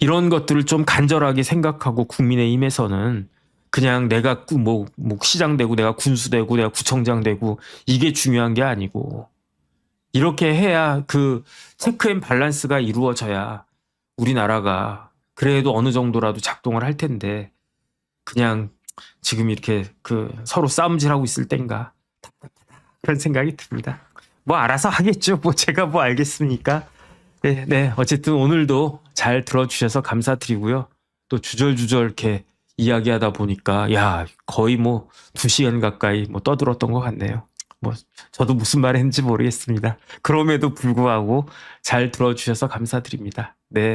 A: 이런 것들을 좀 간절하게 생각하고, 국민의힘에서는 그냥 내가 뭐 시장 되고 내가 군수 되고 내가 구청장 되고 이게 중요한 게 아니고, 이렇게 해야 그 체크 앤 밸런스가 이루어져야 우리나라가 그래도 어느 정도라도 작동을 할 텐데, 그냥 지금 이렇게 그 서로 싸움질하고 있을 땐가, 그런 생각이 듭니다. 뭐 알아서 하겠죠. 뭐 제가 뭐 알겠습니까? 네. 어쨌든 오늘도 잘 들어주셔서 감사드리고요. 또 주절주절 이렇게 이야기하다 보니까 거의 뭐 2시간 가까이 뭐 떠들었던 것 같네요. 뭐 저도 무슨 말 했는지 모르겠습니다. 그럼에도 불구하고 잘 들어주셔서 감사드립니다. 네.